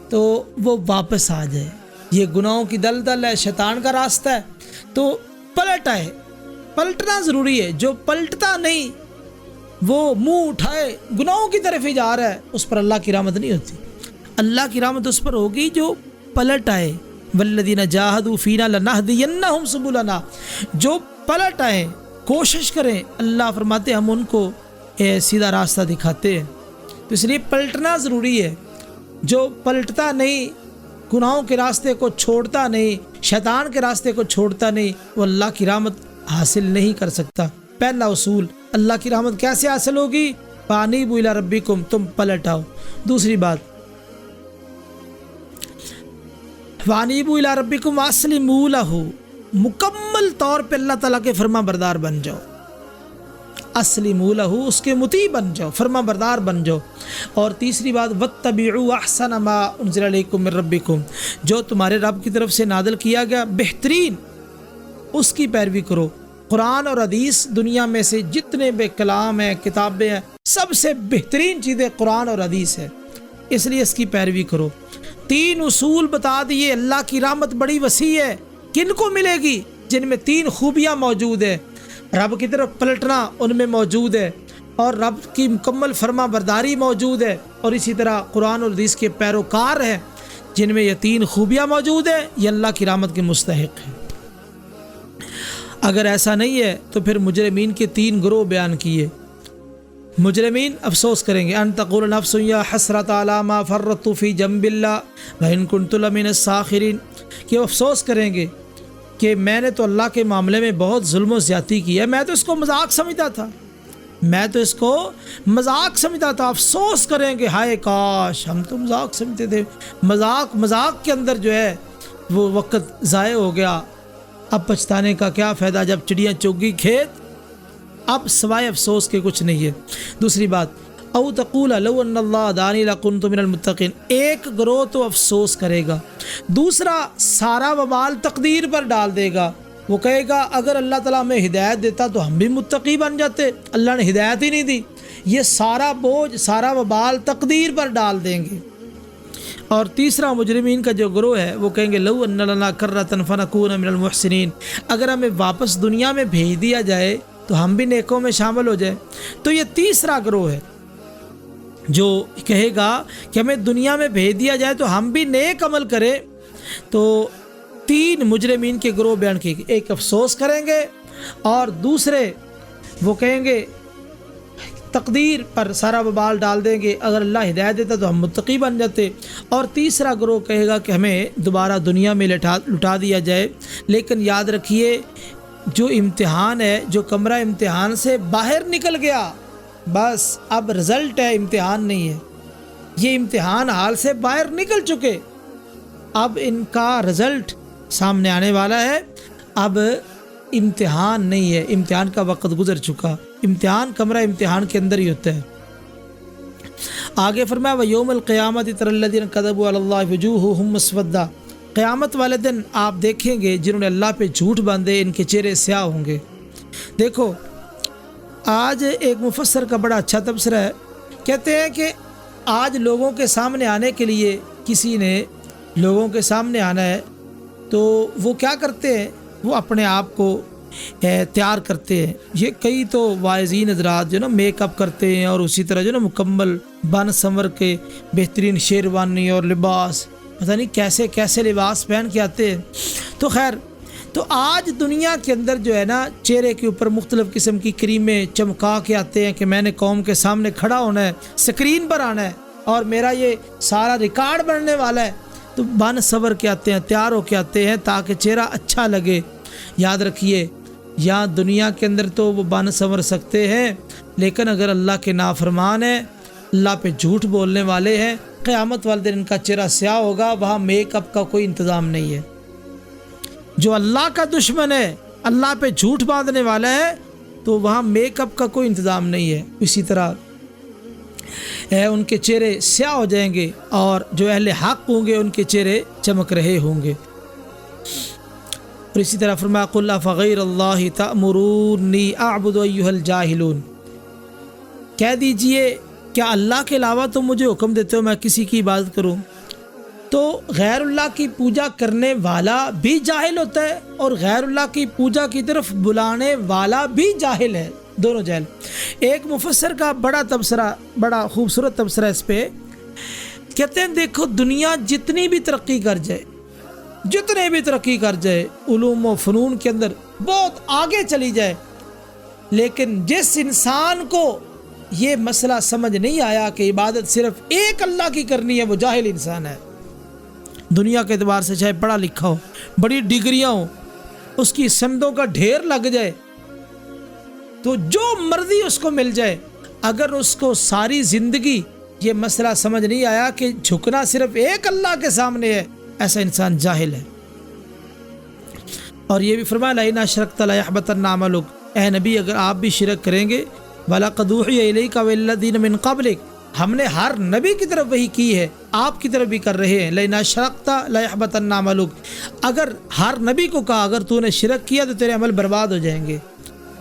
تو وہ واپس آ جائے، یہ گناہوں کی دلدل ہے، شیطان کا راستہ ہے، تو پلٹ آئے، پلٹنا ضروری ہے، جو پلٹتا نہیں وہ منہ اٹھائے گناہوں کی طرف ہی جا رہا ہے، اس پر اللہ کی رحمت نہیں ہوتی، اللہ کی رحمت اس پر ہوگی جو پلٹ آئے، والذین جاہدوا فینا لنہدینہم سبلنا، جو پلٹ آئے کوشش کریں، اللہ فرماتے ہم ان کو سیدھا راستہ دکھاتے ہیں، تو اس لیے پلٹنا ضروری ہے، جو پلٹتا نہیں، گناہوں کے راستے کو چھوڑتا نہیں، شیطان کے راستے کو چھوڑتا نہیں، وہ اللہ کی رحمت حاصل نہیں کر سکتا۔ پہلا اصول، اللہ کی رحمت کیسے حاصل ہوگی؟ وانیبوا الی ربکم، تم پلٹ آؤ۔ دوسری بات، وانیبوا الی ربکم واسلموا لہ، مکمل طور پہ اللہ تعالیٰ کے فرما بردار بن جاؤ، اسلموا لہ، اس کے مطیع بن جاؤ، فرما بردار بن جاؤ۔ اور تیسری بات، واتبعوا احسن ما انزل الیکم من ربکم، جو تمہارے رب کی طرف سے نازل کیا گیا بہترین اس کی پیروی کرو۔ قرآن اور حدیث دنیا میں سے جتنے بھی کلام ہیں، کتابیں ہیں، سب سے بہترین چیزیں قرآن اور حدیث ہے، اس لیے اس کی پیروی کرو۔ 3 اصول بتا دیے، اللہ کی رحمت بڑی وسیع ہے، کن کو ملے گی؟ جن میں 3 خوبیاں موجود ہیں، رب کی طرف پلٹنا ان میں موجود ہے، اور رب کی مکمل فرما برداری موجود ہے، اور اسی طرح قرآن اور حدیث کے پیروکار ہیں جن میں یہ 3 خوبیاں موجود ہیں، یہ اللہ کی رحمت کے مستحق ہیں۔ اگر ایسا نہیں ہے تو پھر مجرمین کے 3 گروہ بیان کیے، مجرمین افسوس کریں گے، ان تقول نفس یا حسرت علی ما فرطت فی جنب اللہ وان کنت لمن الساخرین، کہ وہ افسوس کریں گے کہ میں نے تو اللہ کے معاملے میں بہت ظلم و زیادتی کی ہے، میں تو اس کو مذاق سمجھتا تھا، میں تو اس کو مذاق سمجھتا تھا، افسوس کریں گے ہائے کاش ہم تو مذاق سمجھتے تھے، مذاق کے اندر جو ہے وہ وقت ضائع ہو گیا، اب پچھتانے کا کیا فائدہ جب چڑیاں چگ گئی کھیت، اب سوائے افسوس کے کچھ نہیں ہے۔ دوسری بات، او تقول لو ان اللہ ہدانی لکنت من المتقین، ایک گروہ تو افسوس کرے گا، دوسرا سارا وبال تقدیر پر ڈال دے گا، وہ کہے گا اگر اللہ تعالیٰ ہمیں ہدایت دیتا تو ہم بھی متقی بن جاتے، اللہ نے ہدایت ہی نہیں دی، یہ سارا بوجھ سارا وبال تقدیر پر ڈال دیں گے۔ اور تیسرا مجرمین کا جو گروہ ہے وہ کہیں گے لو ان لنا کرۃ فنکون من المحسنین، اگر ہمیں واپس دنیا میں بھیج دیا جائے تو ہم بھی نیکوں میں شامل ہو جائیں۔ تو یہ تیسرا گروہ ہے جو کہے گا کہ ہمیں دنیا میں بھیج دیا جائے تو ہم بھی نیک عمل کریں۔ تو تین مجرمین کے گروہ بیان کیے گئے، ایک افسوس کریں گے اور دوسرے وہ کہیں گے تقدیر پر سارا وبال ڈال دیں گے، اگر اللہ ہدایت دیتا تو ہم متقی بن جاتے، اور تیسرا گروہ کہے گا کہ ہمیں دوبارہ دنیا میں لٹا دیا جائے۔ لیکن یاد رکھیے جو امتحان ہے، جو کمرہ امتحان سے باہر نکل گیا، بس اب رزلٹ ہے، امتحان نہیں ہے، یہ امتحان حال سے باہر نکل چکے، اب ان کا رزلٹ سامنے آنے والا ہے، اب امتحان نہیں ہے، امتحان کا وقت گزر چکا، امتحان کمرہ امتحان کے اندر ہی ہوتا ہے۔ آگے فرمایا وَيَوْمَ الْقِيَامَةِ تَرَى الَّذِينَ كَذَبُوا عَلَى اللَّهِ وُجُوهُهُمْ مُسْوَدَّةٌ، قیامت والے دن آپ دیکھیں گے جنہوں نے اللہ پہ جھوٹ باندھے ان کے چہرے سیاہ ہوں گے۔ دیکھو آج ایک مفسر کا بڑا اچھا تبصرہ ہے، کہتے ہیں کہ آج لوگوں کے سامنے آنے کے لیے کسی نے لوگوں کے سامنے آنا ہے تو وہ کیا کرتے ہیں، وہ اپنے آپ کو تیار کرتے ہیں۔ یہ کئی تو واعظین حضرات جو نا میک اپ کرتے ہیں اور اسی طرح جو نا مکمل بن سنور کے بہترین شیروانی اور لباس، پتہ نہیں کیسے کیسے لباس پہن کے آتے ہیں۔ تو خیر، تو آج دنیا کے اندر جو ہے نا چہرے کے اوپر مختلف قسم کی کریمیں چمکا کے آتے ہیں کہ میں نے قوم کے سامنے کھڑا ہونا ہے، اسکرین پر آنا ہے اور میرا یہ سارا ریکارڈ بننے والا ہے، تو بن سنور کے آتے ہیں، تیار ہو کے آتے ہیں تاکہ چہرہ اچھا لگے۔ یاد رکھیے یہاں دنیا کے اندر تو وہ بن سنور سکتے ہیں، لیکن اگر اللہ کے نافرمان ہیں، اللہ پہ جھوٹ بولنے والے ہیں، قیامت والے دن ان کا چہرہ سیاہ ہوگا، وہاں میک اپ کا کوئی انتظام نہیں ہے۔ جو اللہ کا دشمن ہے، اللہ پہ جھوٹ باندھنے والا ہے، تو وہاں میک اپ کا کوئی انتظام نہیں ہے۔ اسی طرح ان کے چہرے سیاہ ہو جائیں گے اور جو اہل حق ہوں گے ان کے چہرے چمک رہے ہوں گے۔ اور اسی طرح فرمایا قل افغیر اللہ تأمرونی اعبد ایھا الجاہلون، کہہ دیجئے کیا اللہ کے علاوہ تم مجھے حکم دیتے ہو میں کسی کی عبادت کروں؟ تو غیر اللہ کی پوجا کرنے والا بھی جاہل ہوتا ہے اور غیر اللہ کی پوجا کی طرف بلانے والا بھی جاہل ہے، دونوں جاہل۔ ایک مفسر کا بڑا تبصرہ، بڑا خوبصورت تبصرہ اس پہ، کہتے ہیں دیکھو دنیا جتنی بھی ترقی کر جائے، جتنے بھی ترقی کر جائے، علوم و فنون کے اندر بہت آگے چلی جائے، لیکن جس انسان کو یہ مسئلہ سمجھ نہیں آیا کہ عبادت صرف ایک اللہ کی کرنی ہے، وہ جاہل انسان ہے۔ دنیا کے اعتبار سے چاہے پڑھا لکھا ہو، بڑی ڈگریاں ہوں، اس کی سندوں کا ڈھیر لگ جائے، تو جو مرضی اس کو مل جائے، اگر اس کو ساری زندگی یہ مسئلہ سمجھ نہیں آیا کہ جھکنا صرف ایک اللہ کے سامنے ہے، ایسا انسان جاہل ہے۔ اور یہ بھی فرمایا لئن اشرکت لیحبطن عملک، اے نبی اگر آپ بھی شرک کریں گے، وَلَقَدْ أُوحِيَ إِلَيْكَ وَإِلَّذِينَ مِن قَبْلِكَ، ہم نے ہر نبی کی طرف وہی کی ہے، آپ کی طرف بھی کر رہے ہیں، لئن اشرکت لیحبطن عملک، اگر ہر نبی کو کہا اگر تو نے شرک کیا تو تیرے عمل برباد ہو جائیں گے۔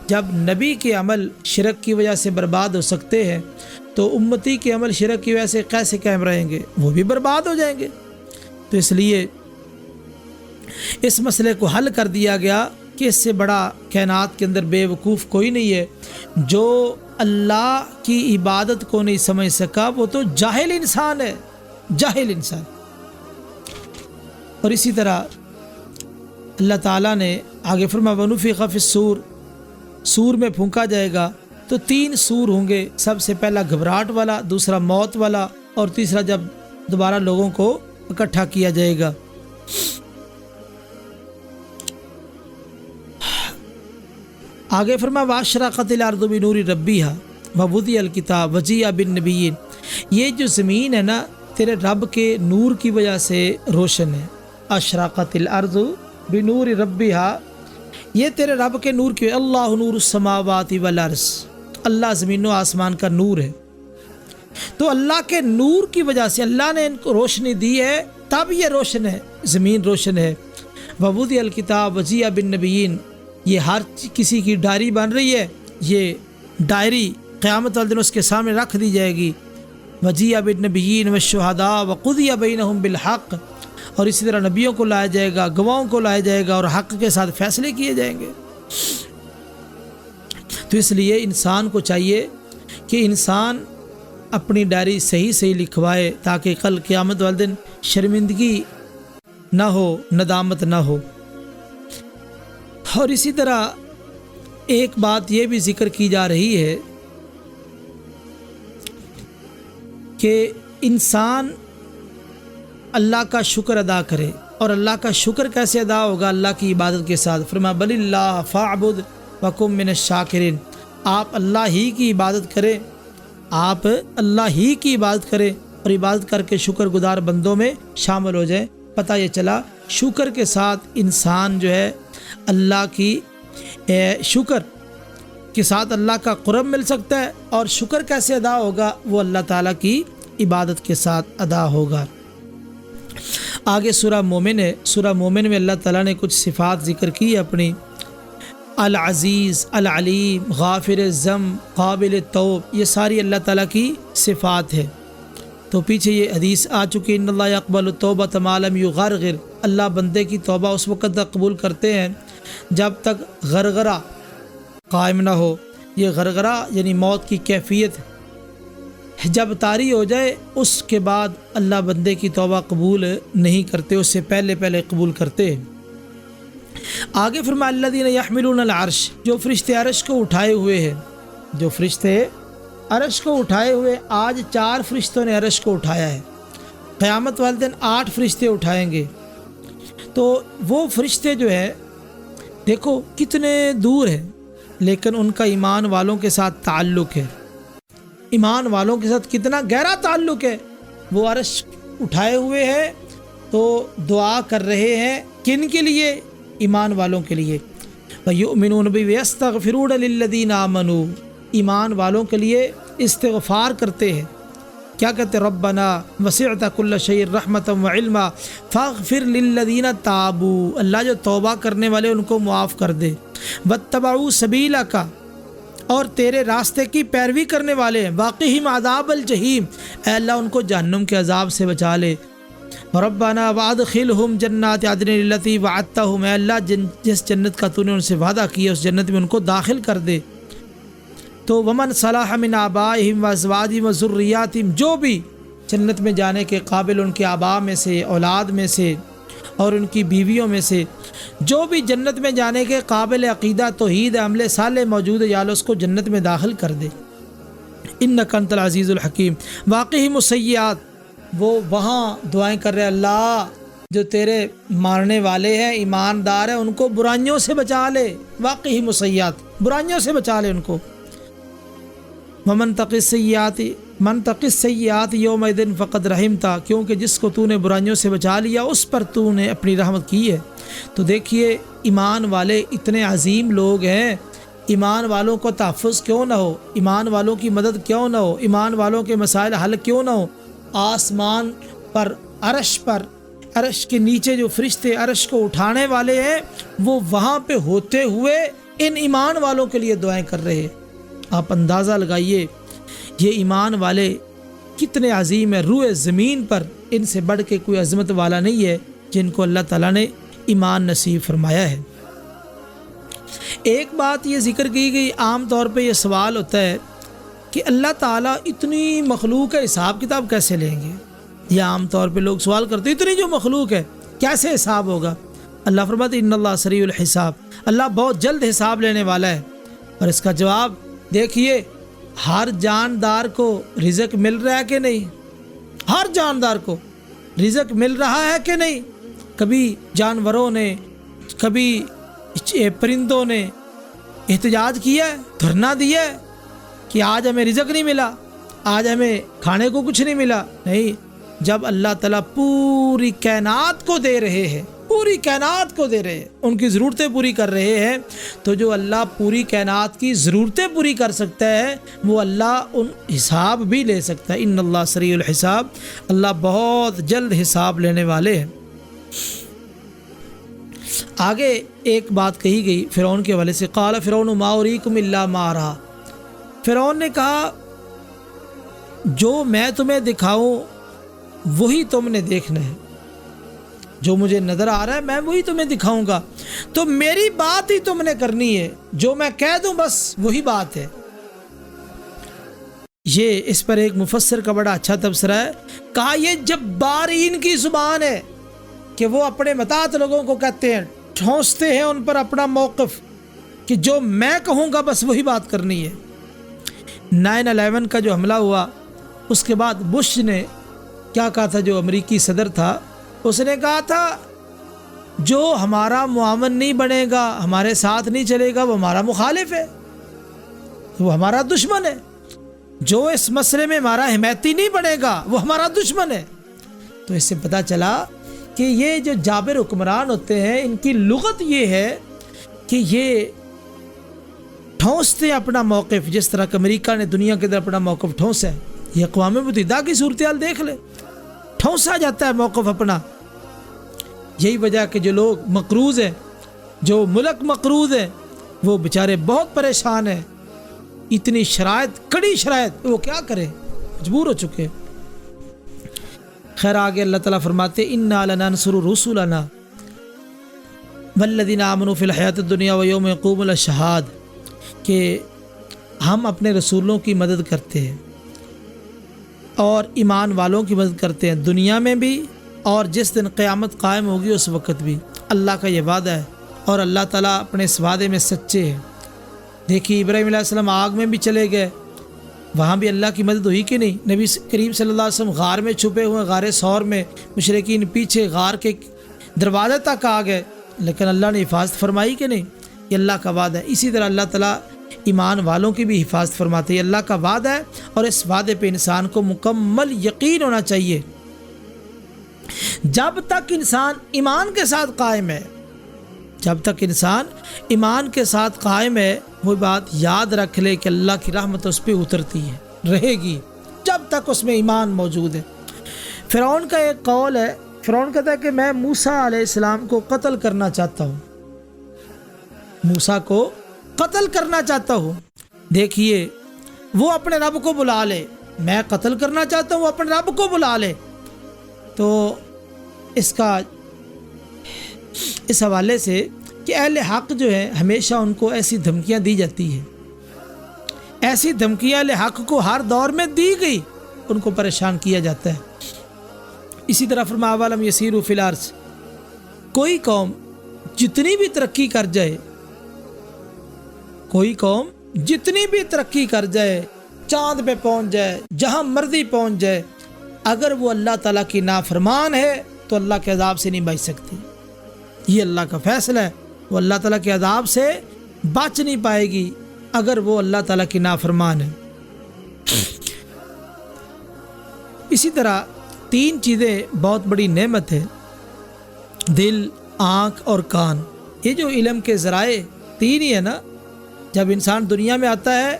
جب نبی کے عمل شرک کی وجہ سے برباد ہو سکتے ہیں تو امتی کے عمل شرک کی وجہ سے کیسے قائم رہیں گے؟ وہ بھی برباد ہو جائیں گے۔ تو اس لیے اس مسئلے کو حل کر دیا گیا کہ اس سے بڑا کائنات کے اندر بے وقوف کوئی نہیں ہے، جو اللہ کی عبادت کو نہیں سمجھ سکا وہ تو جاہل انسان ہے، جاہل انسان۔ اور اسی طرح اللہ تعالیٰ نے آگے فرمایا وَنُفِخَ فِی الصُّورِ، سور میں پھونکا جائے گا تو 3 سور ہوں گے، سب سے پہلا گھبراہٹ والا، دوسرا موت والا، اور تیسرا جب دوبارہ لوگوں کو اکٹھا کیا جائے گا۔ آگے فرمایا وَأَشْرَقَتِ الْأَرْضُ بِنُورِ رَبِّهَا وَوُضِعَ الْكِتَابُ وَجِیءَ بِالنَّبِیِّینَ، یہ جو زمین ہے نا تیرے رب کے نور کی وجہ سے روشن ہے۔ اشرقت الارض بنور ربها، یہ تیرے رب کے نور کی، اللہ نور السماوات والارض، اللہ زمین و آسمان کا نور ہے۔ تو اللہ کے نور کی وجہ سے اللہ نے ان کو روشنی دی ہے، تب یہ روشن ہے، زمین روشن ہے۔ ووضع الکتاب وجیء بالنبیین، یہ ہر کسی کی ڈائری بن رہی ہے، یہ ڈائری قیامت والے دن اس کے سامنے رکھ دی جائے گی۔ وجیء بالنبیین والشہداء وقضی بینہم بالحق، اور اسی طرح نبیوں کو لایا جائے گا، گواہوں کو لایا جائے گا، اور حق کے ساتھ فیصلے کیے جائیں گے۔ تو اس لیے انسان کو چاہیے کہ انسان اپنی ڈائری صحیح لکھوائے، تاکہ کل قیامت والے دن شرمندگی نہ ہو، ندامت نہ ہو۔ اور اسی طرح ایک بات یہ بھی ذکر کی جا رہی ہے کہ انسان اللہ کا شکر ادا کرے، اور اللہ کا شکر کیسے ادا ہوگا؟ اللہ کی عبادت کے ساتھ۔ فرمایا بل اللہ فاعبد وکن من الشاکرین، آپ اللہ ہی کی عبادت کریں، آپ اللہ ہی کی عبادت کریں اور عبادت کر کے شکر گزار بندوں میں شامل ہو جائیں۔ پتہ یہ چلا شکر کے ساتھ انسان جو ہے اللہ کی شکر کے ساتھ اللہ کا قرب مل سکتا ہے، اور شکر کیسے ادا ہوگا؟ وہ اللہ تعالیٰ کی عبادت کے ساتھ ادا ہوگا۔ آگے سورہ مومن ہے، سورہ مومن میں اللہ تعالیٰ نے کچھ صفات ذکر کی اپنی، العزیز، العلیم، غافر الذنب، قابل التوب، یہ ساری اللہ تعالیٰ کی صفات ہے۔ تو پیچھے یہ حدیث آ چکی، ان اللہ یقبل التوبۃ ما لم یغرغر، اللہ بندے کی توبہ اس وقت تک قبول کرتے ہیں جب تک غرغرہ قائم نہ ہو۔ یہ غرغرہ یعنی موت کی کیفیت جب طاری ہو جائے، اس کے بعد اللہ بندے کی توبہ قبول نہیں کرتے، اس سے پہلے قبول کرتے ہیں۔ آگے فرمایا الذین یحملون العرش، جو فرشتے عرش کو اٹھائے ہوئے ہیں، جو فرشتے عرش کو اٹھائے ہوئے، آج 4 فرشتوں نے عرش کو اٹھایا ہے، قیامت والے دن 8 فرشتے اٹھائیں گے۔ تو وہ فرشتے جو ہے دیکھو کتنے دور ہیں، لیکن ان کا ایمان والوں کے ساتھ تعلق ہے، ایمان والوں کے ساتھ کتنا گہرا تعلق ہے۔ وہ عرش اٹھائے ہوئے ہیں تو دعا کر رہے ہیں، کن کے لیے؟ ایمان والوں کے لیے۔ وَيُؤْمِنُونَ بِهِ وَيَسْتَغْفِرُونَ لِلَّذِينَ آمَنُوا، ایمان والوں کے لیے استغفار کرتے ہیں۔ کیا کہتے ہیں؟ ربنا وسعت كل شيء رحمة وعلما فاغفر للذین تابوا، اللہ جو توبہ کرنے والے ان کو معاف کر دے، واتبعوا سبیلک، اور تیرے راستے کی پیروی کرنے والے ہیں، واقعہم عذاب الجحیم، اے اللہ ان کو جہنم کے عذاب سے بچا لے۔ ربنا وادخلہم جنات عدن التی وعدتہم، اے اللہ جس جنت کا تو نے ان سے وعدہ کیا اس جنت میں ان کو داخل کر دے۔ تو ومن صلاح من آبائہم وازواجہم وذریاتہم، جو بھی جنت میں جانے کے قابل ان کے آباء میں سے، اولاد میں سے اور ان کی بیویوں میں سے، جو بھی جنت میں جانے کے قابل عقیدہ توحید عمل صالح موجود ہے، یا اللہ اس کو جنت میں داخل کر دے۔ انک انت العزیز الحکیم، واقعہم السیئات، وہ وہاں دعائیں کر رہے، اللہ جو تیرے ماننے والے ہیں، ایماندار ہیں، ان کو برائیوں سے بچا لے، واقعہم السیئات، برائیوں سے بچا لے ان کو۔ ومن تق السیئات من تق السیئات یومئذ فقد رحمتا، کیونکہ جس کو تو نے برائیوں سے بچا لیا اس پر تو نے اپنی رحمت کی ہے۔ تو دیکھیے ایمان والے اتنے عظیم لوگ ہیں، ایمان والوں کو تحفظ کیوں نہ ہو، ایمان والوں کی مدد کیوں نہ ہو، ایمان والوں کے مسائل حل کیوں نہ ہو۔ آسمان پر، عرش کے نیچے جو فرشتے عرش کو اٹھانے والے ہیں، وہ وہاں پہ ہوتے ہوئے ان ایمان والوں کے لیے دعائیں کر رہے ہیں۔ آپ اندازہ لگائیے یہ ایمان والے کتنے عظیم ہیں، روئے زمین پر ان سے بڑھ کے کوئی عظمت والا نہیں ہے جن کو اللہ تعالیٰ نے ایمان نصیب فرمایا ہے۔ ایک بات یہ ذکر کی گئی، عام طور پہ یہ سوال ہوتا ہے کہ اللہ تعالیٰ اتنی مخلوق کا حساب کتاب کیسے لیں گے؟ یہ عام طور پہ لوگ سوال کرتے ہیں، اتنی جو مخلوق ہے کیسے حساب ہوگا؟ اللہ فرماتے ان اللہ سریع الحساب، اللہ بہت جلد حساب لینے والا ہے۔ اور اس کا جواب دیکھیے، ہر جاندار کو رزق مل رہا ہے کہ نہیں؟ ہر جاندار کو رزق مل رہا ہے کہ نہیں؟ کبھی جانوروں نے، کبھی پرندوں نے احتجاج کیا ہے، دھرنا دیا ہے کہ آج ہمیں رزق نہیں ملا، آج ہمیں کھانے کو کچھ نہیں ملا؟ نہیں، جب اللہ تعالیٰ پوری کائنات کو دے رہے ہیں، پوری کائنات کو دے رہے ہیں، ان کی ضرورتیں پوری کر رہے ہیں۔ تو جو اللہ پوری کائنات کی ضرورتیں پوری کر سکتا ہے وہ اللہ ان حساب بھی لے سکتا ہے۔ ان اللہ سریع الحساب، اللہ بہت جلد حساب لینے والے ہیں۔ آگے ایک بات کہی گئی فرعون کے حوالے سے، قال فرعون ما اریکم الا ما ارى، فرعون نے کہا جو میں تمہیں دکھاؤں وہی تم نے دیکھنا ہے، جو مجھے نظر آ رہا ہے میں وہی تمہیں دکھاؤں گا، تو میری بات ہی تم نے کرنی ہے، جو میں کہہ دوں بس وہی بات ہے۔ یہ اس پر ایک مفسر کا بڑا اچھا تبصرہ ہے، کہا یہ جبارین کی زبان ہے کہ وہ اپنے مطاعت لوگوں کو کہتے ہیں، ٹھونستے ہیں ان پر اپنا موقف کہ جو میں کہوں گا بس وہی بات کرنی ہے۔ 9/11 کا جو حملہ ہوا اس کے بعد بش نے کیا کہا تھا، جو امریکی صدر تھا اس نے کہا تھا جو ہمارا معاون نہیں بنے گا، ہمارے ساتھ نہیں چلے گا، وہ ہمارا مخالف ہے، وہ ہمارا دشمن ہے، جو اس مسئلے میں ہمارا حمایتی نہیں بنے گا وہ ہمارا دشمن ہے۔ تو اس سے پتہ چلا کہ یہ جو جابر حکمران ہوتے ہیں ان کی لغت یہ ہے کہ یہ ٹھونستے ہیں اپنا موقف، جس طرح کہ امریکہ نے دنیا کے اندر اپنا موقف ٹھونسا ہے۔ یہ اقوام متحدہ کی صورتحال دیکھ لے، ٹھونسا جاتا ہے موقف اپنا۔ یہی وجہ کہ جو لوگ مقروض ہیں، جو ملک مقروض ہیں، وہ بیچارے بہت پریشان ہیں، اتنی شرائط، کڑی شرائط، وہ کیا کریں، مجبور ہو چکے۔ خیر آگے اللہ تعالیٰ فرماتے انا لننصر رسلنا والذین آمنوا فی الحیات الدنیا ویوم یقوم الاشہاد، کہ ہم اپنے رسولوں کی مدد کرتے ہیں اور ایمان والوں کی مدد کرتے ہیں دنیا میں بھی اور جس دن قیامت قائم ہوگی اس وقت بھی۔ اللہ کا یہ وعدہ ہے اور اللہ تعالیٰ اپنے اس وعدے میں سچے ہیں۔ دیکھیے ابراہیم علیہ السلام آگ میں بھی چلے گئے، وہاں بھی اللہ کی مدد ہوئی کہ نہیں؟ نبی کریم صلی اللہ علیہ وسلم غار میں چھپے ہوئے، غار ثور میں، مشرکین پیچھے غار کے دروازے تک آ گئے، لیکن اللہ نے حفاظت فرمائی کہ نہیں؟ یہ اللہ کا وعدہ ہے۔ اسی طرح اللہ تعالیٰ ایمان والوں کی بھی حفاظت فرماتے ہیں، اللہ کا وعدہ ہے اور اس وعدے پہ انسان کو مکمل یقین ہونا چاہیے۔ جب تک انسان ایمان کے ساتھ قائم ہے، جب تک انسان ایمان کے ساتھ قائم ہے، وہ بات یاد رکھ لے کہ اللہ کی رحمت اس پہ اترتی ہے، رہے گی جب تک اس میں ایمان موجود ہے۔ فرعون کا ایک قول ہے، فرعون کہتا ہے کہ میں موسیٰ علیہ السلام کو قتل کرنا چاہتا ہوں، موسیٰ کو قتل کرنا چاہتا ہوں۔ دیکھیے وہ اپنے رب کو بلا لے، میں قتل کرنا چاہتا ہوں، وہ اپنے رب کو بلا لے۔ تو اس حوالے سے کہ اہل حق جو ہے ہمیشہ ان کو ایسی دھمکیاں دی جاتی ہیں، ایسی دھمکیاں اہل حق کو ہر دور میں دی گئی، ان کو پریشان کیا جاتا ہے۔ اسی طرح فرمایا وَلَمْ يَسِيرُوا فِي الْأَرْضِ، کوئی قوم جتنی بھی ترقی کر جائے، کوئی قوم جتنی بھی ترقی کر جائے، چاند پہ پہنچ جائے، جہاں مرضی پہنچ جائے، اگر وہ اللہ تعالیٰ کی نافرمان ہے تو اللہ کے عذاب سے نہیں بچ سکتی۔ یہ اللہ کا فیصلہ ہے، وہ اللہ تعالیٰ کے عذاب سے بچ نہیں پائے گی اگر وہ اللہ تعالیٰ کی نافرمان ہے۔ اسی طرح 3 چیزیں بہت بڑی نعمت ہے، دل، آنکھ اور کان۔ یہ جو علم کے ذرائع 3 ہی ہے نا، جب انسان دنیا میں آتا ہے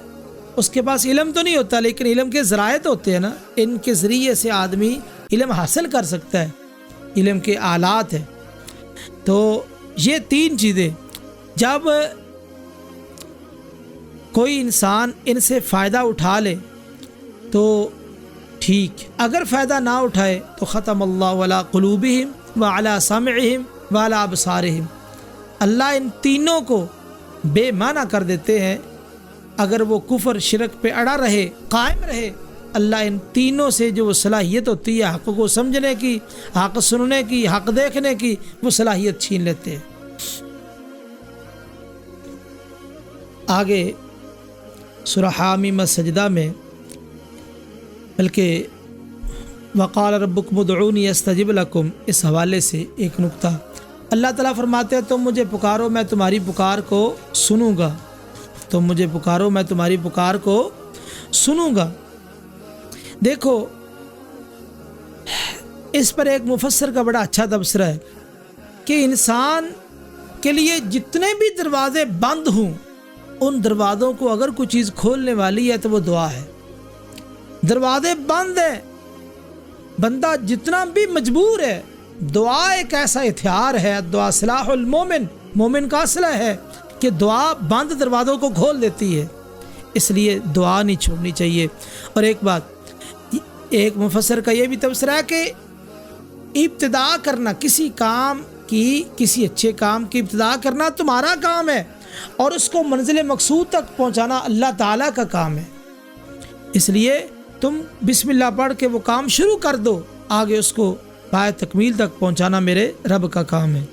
اس کے پاس علم تو نہیں ہوتا، لیکن علم کے ذرائع تو ہوتے ہیں نا، ان کے ذریعے سے آدمی علم حاصل کر سکتا ہے، علم کے آلات ہیں۔ تو یہ 3 چیزیں جب کوئی انسان ان سے فائدہ اٹھا لے تو ٹھیک، اگر فائدہ نہ اٹھائے تو ختم اللہ علی قلوبہم وعلی سمعہم وعلی ابصارہم، اللہ ان تینوں کو بے معنی کر دیتے ہیں۔ اگر وہ کفر شرک پہ اڑا رہے، قائم رہے، اللہ ان تینوں سے جو وہ صلاحیت ہوتی ہے حق کو سمجھنے کی، حق سننے کی، حق دیکھنے کی، وہ صلاحیت چھین لیتے ہیں۔ آگے سورہ حامیم السجدہ میں بلکہ وقال ربکم ادعونی استجب لکم، اس حوالے سے ایک نقطہ اللہ تعالیٰ فرماتے ہیں تم مجھے پکارو میں تمہاری پکار کو سنوں گا، تم مجھے پکارو میں تمہاری پکار کو سنوں گا۔ دیکھو اس پر ایک مفسر کا بڑا اچھا تبصرہ ہے، کہ انسان کے لیے جتنے بھی دروازے بند ہوں ان دروازوں کو اگر کوئی چیز کھولنے والی ہے تو وہ دعا ہے. دروازے بند ہیں, بندہ جتنا بھی مجبور ہے, دعا ایک ایسا ہتھیار ہے, دعا سلاح المومن, مومن کا اسلحہ ہے کہ دعا بند دروازوں کو کھول دیتی ہے. اس لیے دعا نہیں چھوڑنی چاہیے. اور ایک بات, ایک مفسر کا یہ بھی تبصرہ ہے کہ ابتدا کرنا کسی کام کی, کسی اچھے کام کی ابتدا کرنا تمہارا کام ہے, اور اس کو منزل مقصود تک پہنچانا اللہ تعالیٰ کا کام ہے. اس لیے تم بسم اللہ پڑھ کے وہ کام شروع کر دو, آگے اس کو پائے تکمیل تک پہنچانا میرے رب کا کام ہے.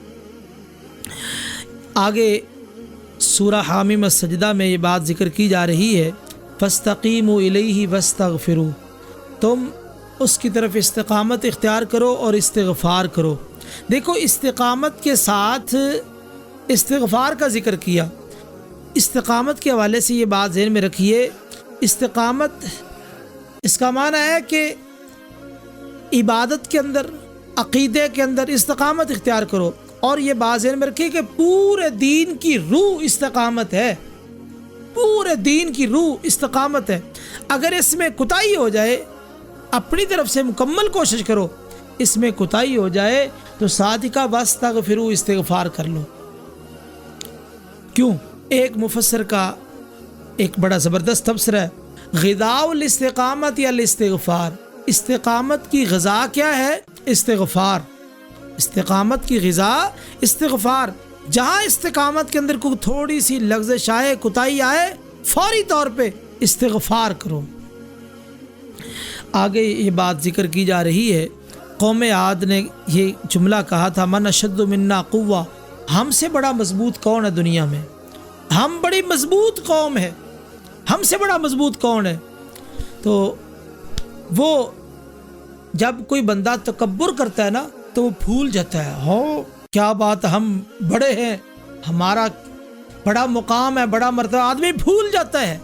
آگے سورہ حامیم السجدہ میں یہ بات ذکر کی جا رہی ہے, فاستقیموا الیہ واستغفروا, تم اس کی طرف استقامت اختیار کرو اور استغفار کرو. دیکھو استقامت کے ساتھ استغفار کا ذکر کیا. استقامت کے حوالے سے یہ بات ذہن میں رکھیے, استقامت اس کا معنی ہے کہ عبادت کے اندر, عقیدے کے اندر استقامت اختیار کرو. اور یہ بات ذہن میں رکھیے کہ پورے دین کی روح استقامت ہے, پورے دین کی روح استقامت ہے. اگر اس میں کوتاہی ہو جائے, اپنی طرف سے مکمل کوشش کرو, اس میں کوتاہی ہو جائے تو ساتھ کا واستغفروا, استغفار کر لو. کیوں؟ ایک مفسر کا ایک بڑا زبردست تبصرہ ہے, غذاء الاستقامت یا الاستغفار, استقامت کی غذا کیا ہے؟ استغفار. استقامت کی غذا استغفار. جہاں استقامت کے اندر کوئی تھوڑی سی لغزش آئے, کوتاہی آئے, فوری طور پہ استغفار کرو. آگے یہ بات ذکر کی جا رہی ہے, قوم عاد نے یہ جملہ کہا تھا, من اشد منا قوہ, ہم سے بڑا مضبوط کون ہے دنیا میں؟ ہم بڑی مضبوط قوم ہے, ہم سے بڑا مضبوط کون ہے؟ تو وہ جب کوئی بندہ تکبر کرتا ہے نا تو وہ پھول جاتا ہے, ہو کیا بات, ہم بڑے ہیں, ہمارا بڑا مقام ہے, بڑا مرتبہ, آدمی پھول جاتا ہے.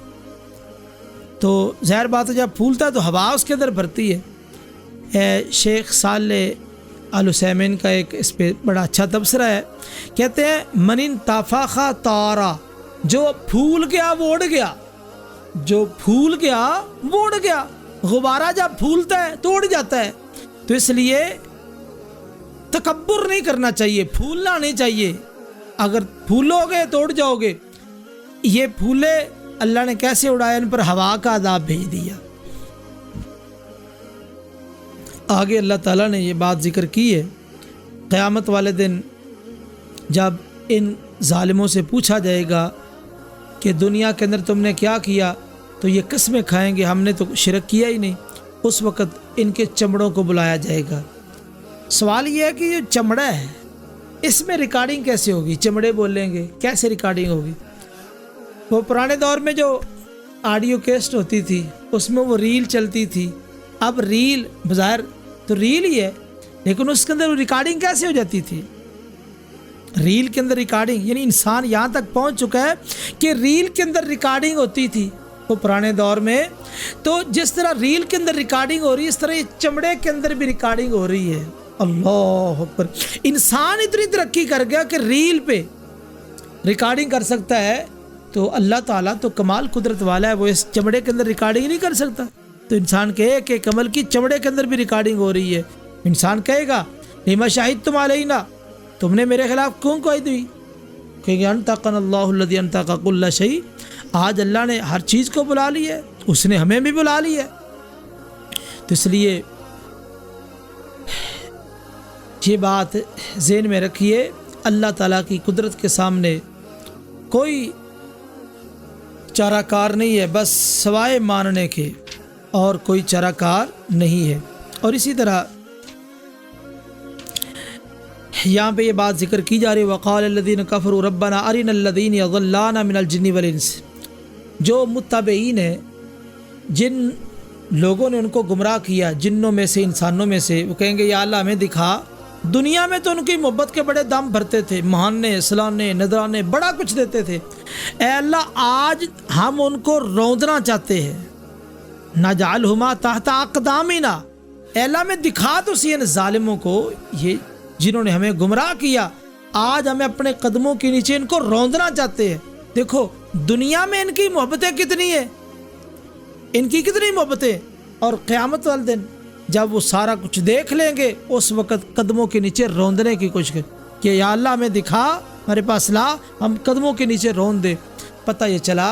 تو ظاہر بات ہے جب پھولتا ہے تو ہوا اس کے اندر بھرتی ہے. شیخ صالح آل عثیمین کا ایک اس پہ بڑا اچھا تبصرہ ہے, کہتے ہیں من انتفخ طارا, جو پھول گیا وہ اڑ گیا, جو پھول گیا وہ اڑ گیا. غبارہ جب پھولتا ہے تو اڑ جاتا ہے. تو اس لیے تکبر نہیں کرنا چاہیے, پھولنا نہیں چاہیے. اگر پھولو گے تو اڑ جاؤ گے. یہ پھولے اللہ نے کیسے اڑایا, ان پر ہوا کا عذاب بھیج دیا. آگے اللہ تعالیٰ نے یہ بات ذکر کی ہے, قیامت والے دن جب ان ظالموں سے پوچھا جائے گا کہ دنیا کے اندر تم نے کیا کیا, تو یہ قسمیں کھائیں گے ہم نے تو شرک کیا ہی نہیں. اس وقت ان کے چمڑوں کو بلایا جائے گا. سوال یہ ہے کہ یہ چمڑا ہے, اس میں ریکارڈنگ کیسے ہوگی؟ چمڑے بولیں گے, کیسے ریکارڈنگ ہوگی؟ وہ پرانے دور میں جو آڈیو کیسٹ ہوتی تھی اس میں وہ ریل چلتی تھی. اب ریل بظاہر تو ریل ہی ہے, لیکن اس کے اندر ریکارڈنگ کیسے ہو جاتی تھی؟ ریل کے اندر ریکارڈنگ, یعنی انسان یہاں تک پہنچ چکا ہے کہ ریل کے اندر ریکارڈنگ ہوتی تھی وہ پرانے دور میں. تو جس طرح ریل کے اندر ریکارڈنگ ہو رہی ہے, اس طرح یہ چمڑے کے اندر بھی ریکارڈنگ ہو رہی ہے. اللہ اکبر, انسان اتنی ترقی کر گیا کہ ریل پہ ریکارڈنگ کر سکتا ہے. تو اللہ تعالیٰ تو کمال قدرت والا ہے, وہ اس چمڑے کے اندر ریکارڈنگ نہیں کر سکتا. تو انسان کہے کہ کمل کی چمڑے کے اندر بھی ریکارڈنگ ہو رہی ہے. انسان کہے گا لما شاہدتم علینا, تم نے میرے خلاف کیوں گواہی دی؟ کہ انطقنا اللہ الذی انطق کل شیء, آج اللہ نے ہر چیز کو بلا لی ہے, اس نے ہمیں بھی بلا لی ہے. تو اس لیے یہ بات ذہن میں رکھیے, اللہ تعالیٰ کی قدرت کے سامنے کوئی چارہ کار نہیں ہے, بس سوائے ماننے کے اور کوئی چارہ کار نہیں ہے. اور اسی طرح یہاں پہ یہ بات ذکر کی جا رہی, وقال الذین کفروا ربنا ارنا الذین یضلانا من الجن والانس, جو متبعین ہیں, جن لوگوں نے ان کو گمراہ کیا جنوں میں سے انسانوں میں سے, وہ کہیں گے یا اللہ ہمیں دکھا. دنیا میں تو ان کی محبت کے بڑے دم بھرتے تھے, مہانے, سلانے, نذرانے, بڑا کچھ دیتے تھے. اے اللہ آج ہم ان کو روندنا چاہتے ہیں, نجعلہما تحت اقدامنا, اے اللہ میں دکھا تو سی ان ظالموں کو, یہ جنہوں نے ہمیں گمراہ کیا، آج ہمیں اپنے قدموں کے نیچے ان کو روندنا چاہتے ہیں۔ دیکھو دنیا میں ان کی محبتیں کتنی ہیں، ان کی کتنی محبتیں، اور قیامت والے دن جب وہ سارا کچھ دیکھ لیں گے اس وقت قدموں کے نیچے روندنے کی کوشش کریں کہ یا اللہ ہمیں دکھا، ہمارے پاس لا، ہم قدموں کے نیچے روند دے۔ پتہ یہ چلا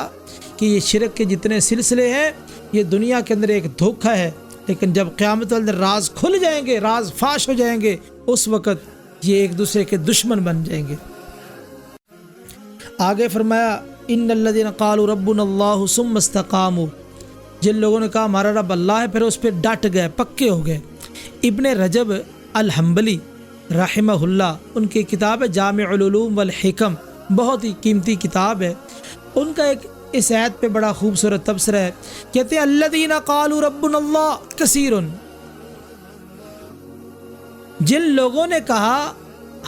کہ یہ شرک کے جتنے سلسلے ہیں یہ دنیا کے اندر ایک دھوکہ ہے، لیکن جب قیامت والے دن راز کھل جائیں گے، راز فاش ہو جائیں گے، اس وقت یہ ایک دوسرے کے دشمن بن جائیں گے۔ آگے فرمایا ان الذین قالوا ربنا اللہ ثم استقاموا، جن لوگوں نے کہا ہمارا رب اللہ ہے پھر اس پہ ڈٹ گئے، پکے ہو گئے۔ ابن رجب الحنبلی رحمہ اللہ، ان کی کتاب ہے جامع العلوم والحکم، بہت ہی قیمتی کتاب ہے۔ ان کا ایک اس آیت پہ بڑا خوبصورت تبصرہ ہے، کہتے ہیں الذین قالوا ربنا اللہ کثیر، جن لوگوں نے کہا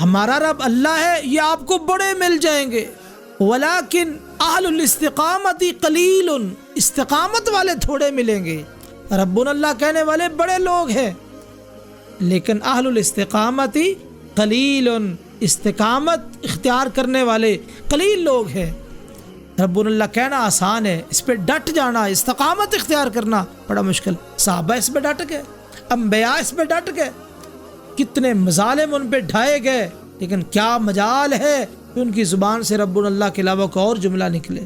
ہمارا رب اللہ ہے یہ آپ کو بڑے مل جائیں گے، ولیکن اہل الاستقامت قلیل، استقامت والے تھوڑے ملیں گے۔ ربنا اللہ کہنے والے بڑے لوگ ہیں، لیکن اہل الاستقامت قلیل، استقامت اختیار کرنے والے قلیل لوگ ہیں۔ ربنا اللہ کہنا آسان ہے، اس پہ ڈٹ جانا، استقامت اختیار کرنا بڑا مشکل۔ صحابہ اس پہ ڈٹ گئے، انبیاء اس پہ ڈٹ گئے، کتنے مظالم ان پہ ڈھائے گئے، لیکن کیا مجال ہے کہ ان کی زبان سے ربنا اللہ کے علاوہ کوئی اور جملہ نکلے۔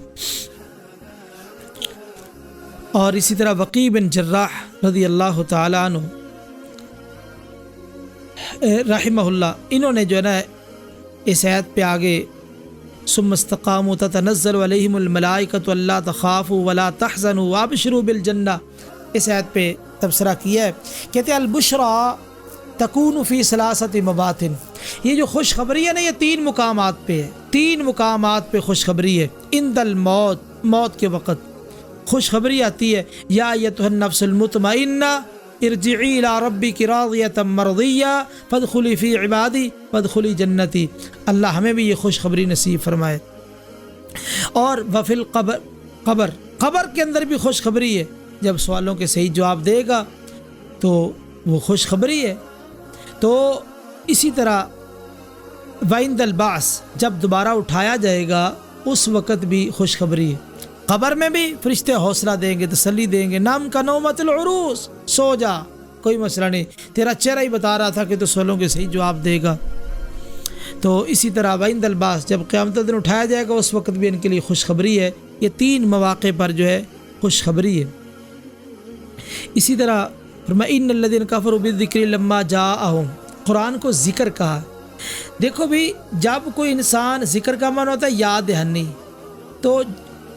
اور اسی طرح وقیع بن جراح رضی اللہ تعالیٰ عنہ رحمہ اللہ، انہوں نے جو ہے نا اس آیت پہ آگے ثم استقاموا تتنزل علیہم الملائکۃ الا تخافوا ولا تحزنوا وابشروا بالجنہ، اس آیت پہ تبصرہ کیا ہے۔ کہتے ہیں البشرا تکون فی ثلاثۃ مواطن، یہ جو خوشخبری ہے نا یہ 3 مقامات پہ ہے، 3 مقامات پہ خوشخبری ہے۔ عند الموت، موت کے وقت خوشخبری آتی ہے، یا ایتھا النفس المطمئنہ ارجعی الی ربک راضیۃ مرضیہ فادخلی فی عبادی فادخلی جنتی۔ اللہ ہمیں بھی یہ خوشخبری نصیب فرمائے۔ اور وفی القبر، قبر کے اندر بھی خوشخبری ہے، جب سوالوں کے صحیح جواب دے گا تو وہ خوشخبری ہے۔ تو اسی طرح وعند البعث، جب دوبارہ اٹھایا جائے گا اس وقت بھی خوشخبری ہے۔ قبر میں بھی فرشتے حوصلہ دیں گے، تسلی دیں گے، نام کا نومت العروس، سو جا، کوئی مسئلہ نہیں، تیرا چہرہ ہی بتا رہا تھا کہ تو سوالوں کے صحیح جواب دے گا۔ تو اسی طرح وعند البعث، جب قیامت دن اٹھایا جائے گا اس وقت بھی ان کے لیے خوشخبری ہے۔ یہ 3 مواقع پر جو ہے خوشخبری ہے۔ اسی طرح فرمایا ان الذین کفروا بالذکر لما جاءہم، قرآن کو ذکر کہا۔ دیکھو بھی جب کوئی انسان، ذکر کا معنی ہوتا ہے یاد دہانی، تو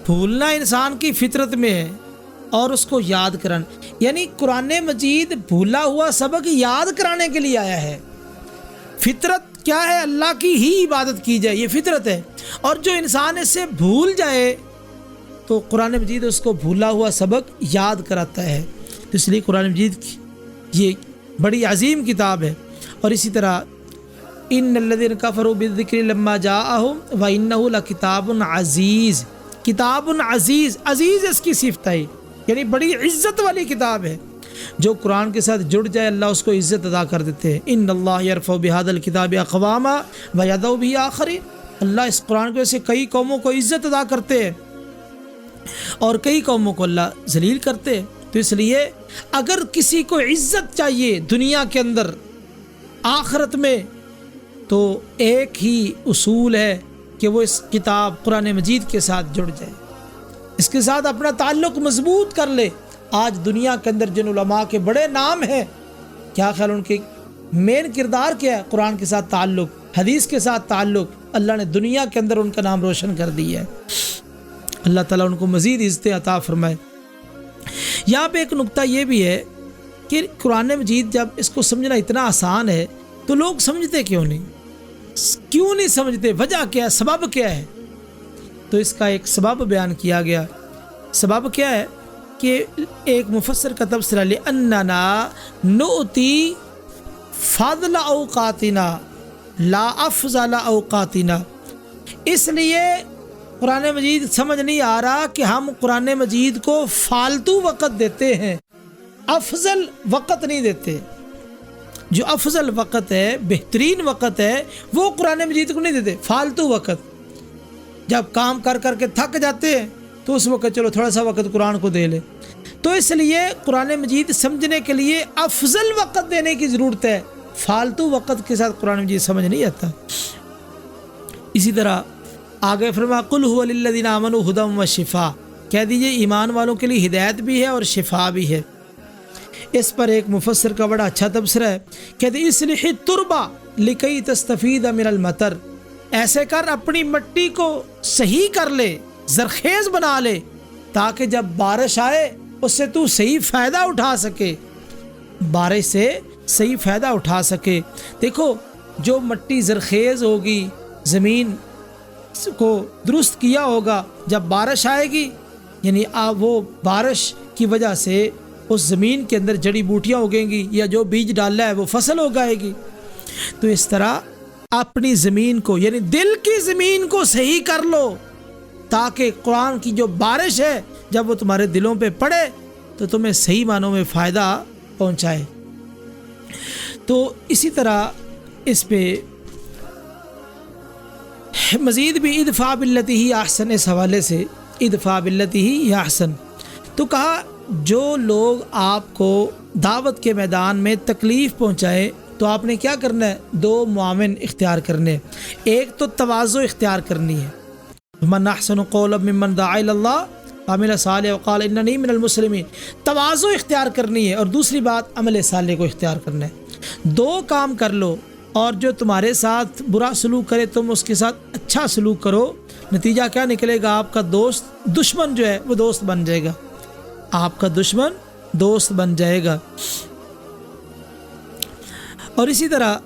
بھولنا انسان کی فطرت میں ہے اور اس کو یاد کرانا، یعنی قرآن مجید بھولا ہوا سبق یاد کرانے کے لیے آیا ہے۔ فطرت کیا ہے؟ اللہ کی ہی عبادت کی جائے، یہ فطرت ہے۔ اور جو انسان اس سے بھول جائے تو قرآن مجید اس کو بھولا ہوا سبق یاد کراتا ہے۔ اس لیے قرآن مجید یہ بڑی عظیم کتاب ہے۔ اور اسی طرح ان الذین کفروا بالذکر لما جاءہم وانہ لکتاب عزیز، کتاب عزیز، عزیز اس کی صفت ہے، یعنی بڑی عزت والی کتاب ہے۔ جو قرآن کے ساتھ جڑ جائے اللہ اس کو عزت ادا کر دیتے ہیں۔ ان اللہ یرفع بہذا الکتاب اقواما ویضع بہ آخرین، اللہ اس قرآن کی وجہ سے کئی قوموں کو عزت ادا کرتے ہیں اور کئی قوموں کو اللہ ذلیل کرتے ہیں۔ تو اس لیے اگر کسی کو عزت چاہیے دنیا کے اندر، آخرت میں، تو ایک ہی اصول ہے کہ وہ اس کتاب قرآن مجید کے ساتھ جڑ جائے، اس کے ساتھ اپنا تعلق مضبوط کر لے۔ آج دنیا کے اندر جن علماء کے بڑے نام ہیں، کیا خیال ان کے مین کردار کیا ہے؟ قرآن کے ساتھ تعلق، حدیث کے ساتھ تعلق، اللہ نے دنیا کے اندر ان کا نام روشن کر دیا ہے۔ اللہ تعالیٰ ان کو مزید عزتیں عطا فرمائے۔ یہاں پہ ایک نقطہ یہ بھی ہے کہ قرآن مجید جب اس کو سمجھنا اتنا آسان ہے تو لوگ سمجھتے کیوں نہیں سمجھتے؟ وجہ کیا ہے؟ سبب کیا ہے؟ تو اس کا ایک سبب بیان کیا گیا۔ سبب کیا ہے کہ ایک مفسر کا تبصرہ لِأَنَّنَا نُؤْتِي فَضْلَ أَوْقَاتِنَا لَا أَفْضَلَ أَوْقَاتِنَا، اس لیے قرآن مجید سمجھ نہیں آ رہا کہ ہم قرآن مجید کو فالتو وقت دیتے ہیں، افضل وقت نہیں دیتے۔ جو افضل وقت ہے، بہترین وقت ہے، وہ قرآن مجید کو نہیں دیتے، فالتو وقت۔ جب کام کر کر کے تھک جاتے ہیں تو اس وقت چلو تھوڑا سا وقت قرآن کو دے لے۔ تو اس لیے قرآن مجید سمجھنے کے لیے افضل وقت دینے کی ضرورت ہے، فالتو وقت کے ساتھ قرآن مجید سمجھ نہیں آتا۔ اسی طرح آگے فرما قل هو للذین آمنوا ھدی وشفاء، کہہ دیجئے ایمان والوں کے لیے ہدایت بھی ہے اور شفا بھی ہے۔ اس پر ایک مفسر کا بڑا اچھا تبصرہ ہے، کہتے اصلح التربہ لکی تستفید من المطر، ایسے کر اپنی مٹی کو صحیح کر لے، زرخیز بنا لے، تاکہ جب بارش آئے اس سے تو صحیح فائدہ اٹھا سکے، بارش سے صحیح فائدہ اٹھا سکے۔ دیکھو جو مٹی زرخیز ہوگی، زمین کو درست کیا ہوگا، جب بارش آئے گی یعنی وہ بارش کی وجہ سے اس زمین کے اندر جڑی بوٹیاں اگیں گی، یا جو بیج ڈالا ہے وہ فصل اگائے گی۔ تو اس طرح اپنی زمین کو یعنی دل کی زمین کو صحیح کر لو، تاکہ قرآن کی جو بارش ہے جب وہ تمہارے دلوں پہ پڑے تو تمہیں صحیح معنوں میں فائدہ پہنچائے۔ تو اسی طرح اس پہ مزید بھی ادفع باللتی ہی احسن، اس حوالے سے ادفع باللتی ہی احسن، تو کہا جو لوگ آپ کو دعوت کے میدان میں تکلیف پہنچائے تو آپ نے کیا کرنا ہے؟ دو معاون اختیار کرنے، ایک تو تواضع اختیار کرنی ہے، من احسن قولا ممن دعا الی اللہ وعمل صالحا وقال اننی من المسلمین، تواضع اختیار کرنی ہے، اور دوسری بات عمل صالح کو اختیار کرنا ہے۔ دو کام کر لو، اور جو تمہارے ساتھ برا سلوک کرے تم اس کے ساتھ اچھا سلوک کرو، نتیجہ کیا نکلے گا؟ آپ کا دشمن جو ہے وہ دوست بن جائے گا، آپ کا دشمن دوست بن جائے گا۔ اور اسی طرح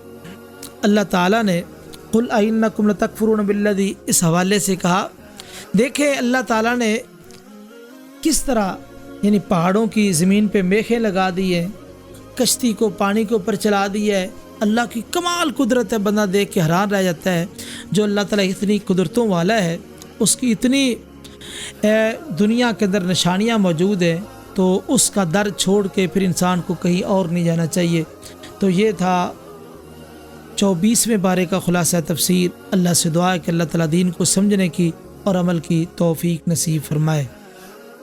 اللہ تعالیٰ نے قل اَإِنَّكُمْ لَتَكْفُرُونَ بِالَّذِي اس حوالے سے کہا، دیکھیں اللہ تعالیٰ نے کس طرح یعنی پہاڑوں کی زمین پہ میخیں لگا دی ہیں، کشتی کو پانی کے اوپر چلا دیا ہے۔ اللہ کی کمال قدرت ہے، بندہ دیکھ کے حیران رہ جاتا ہے۔ جو اللہ تعالیٰ اتنی قدرتوں والا ہے، اس کی اتنی دنیا کے اندر نشانیاں موجود ہیں، تو اس کا در چھوڑ کے پھر انسان کو کہیں اور نہیں جانا چاہیے۔ تو یہ تھا 24ویں پارے کا خلاصہ تفسیر۔ اللہ سے دعا ہے کہ اللہ تعالیٰ دین کو سمجھنے کی اور عمل کی توفیق نصیب فرمائے۔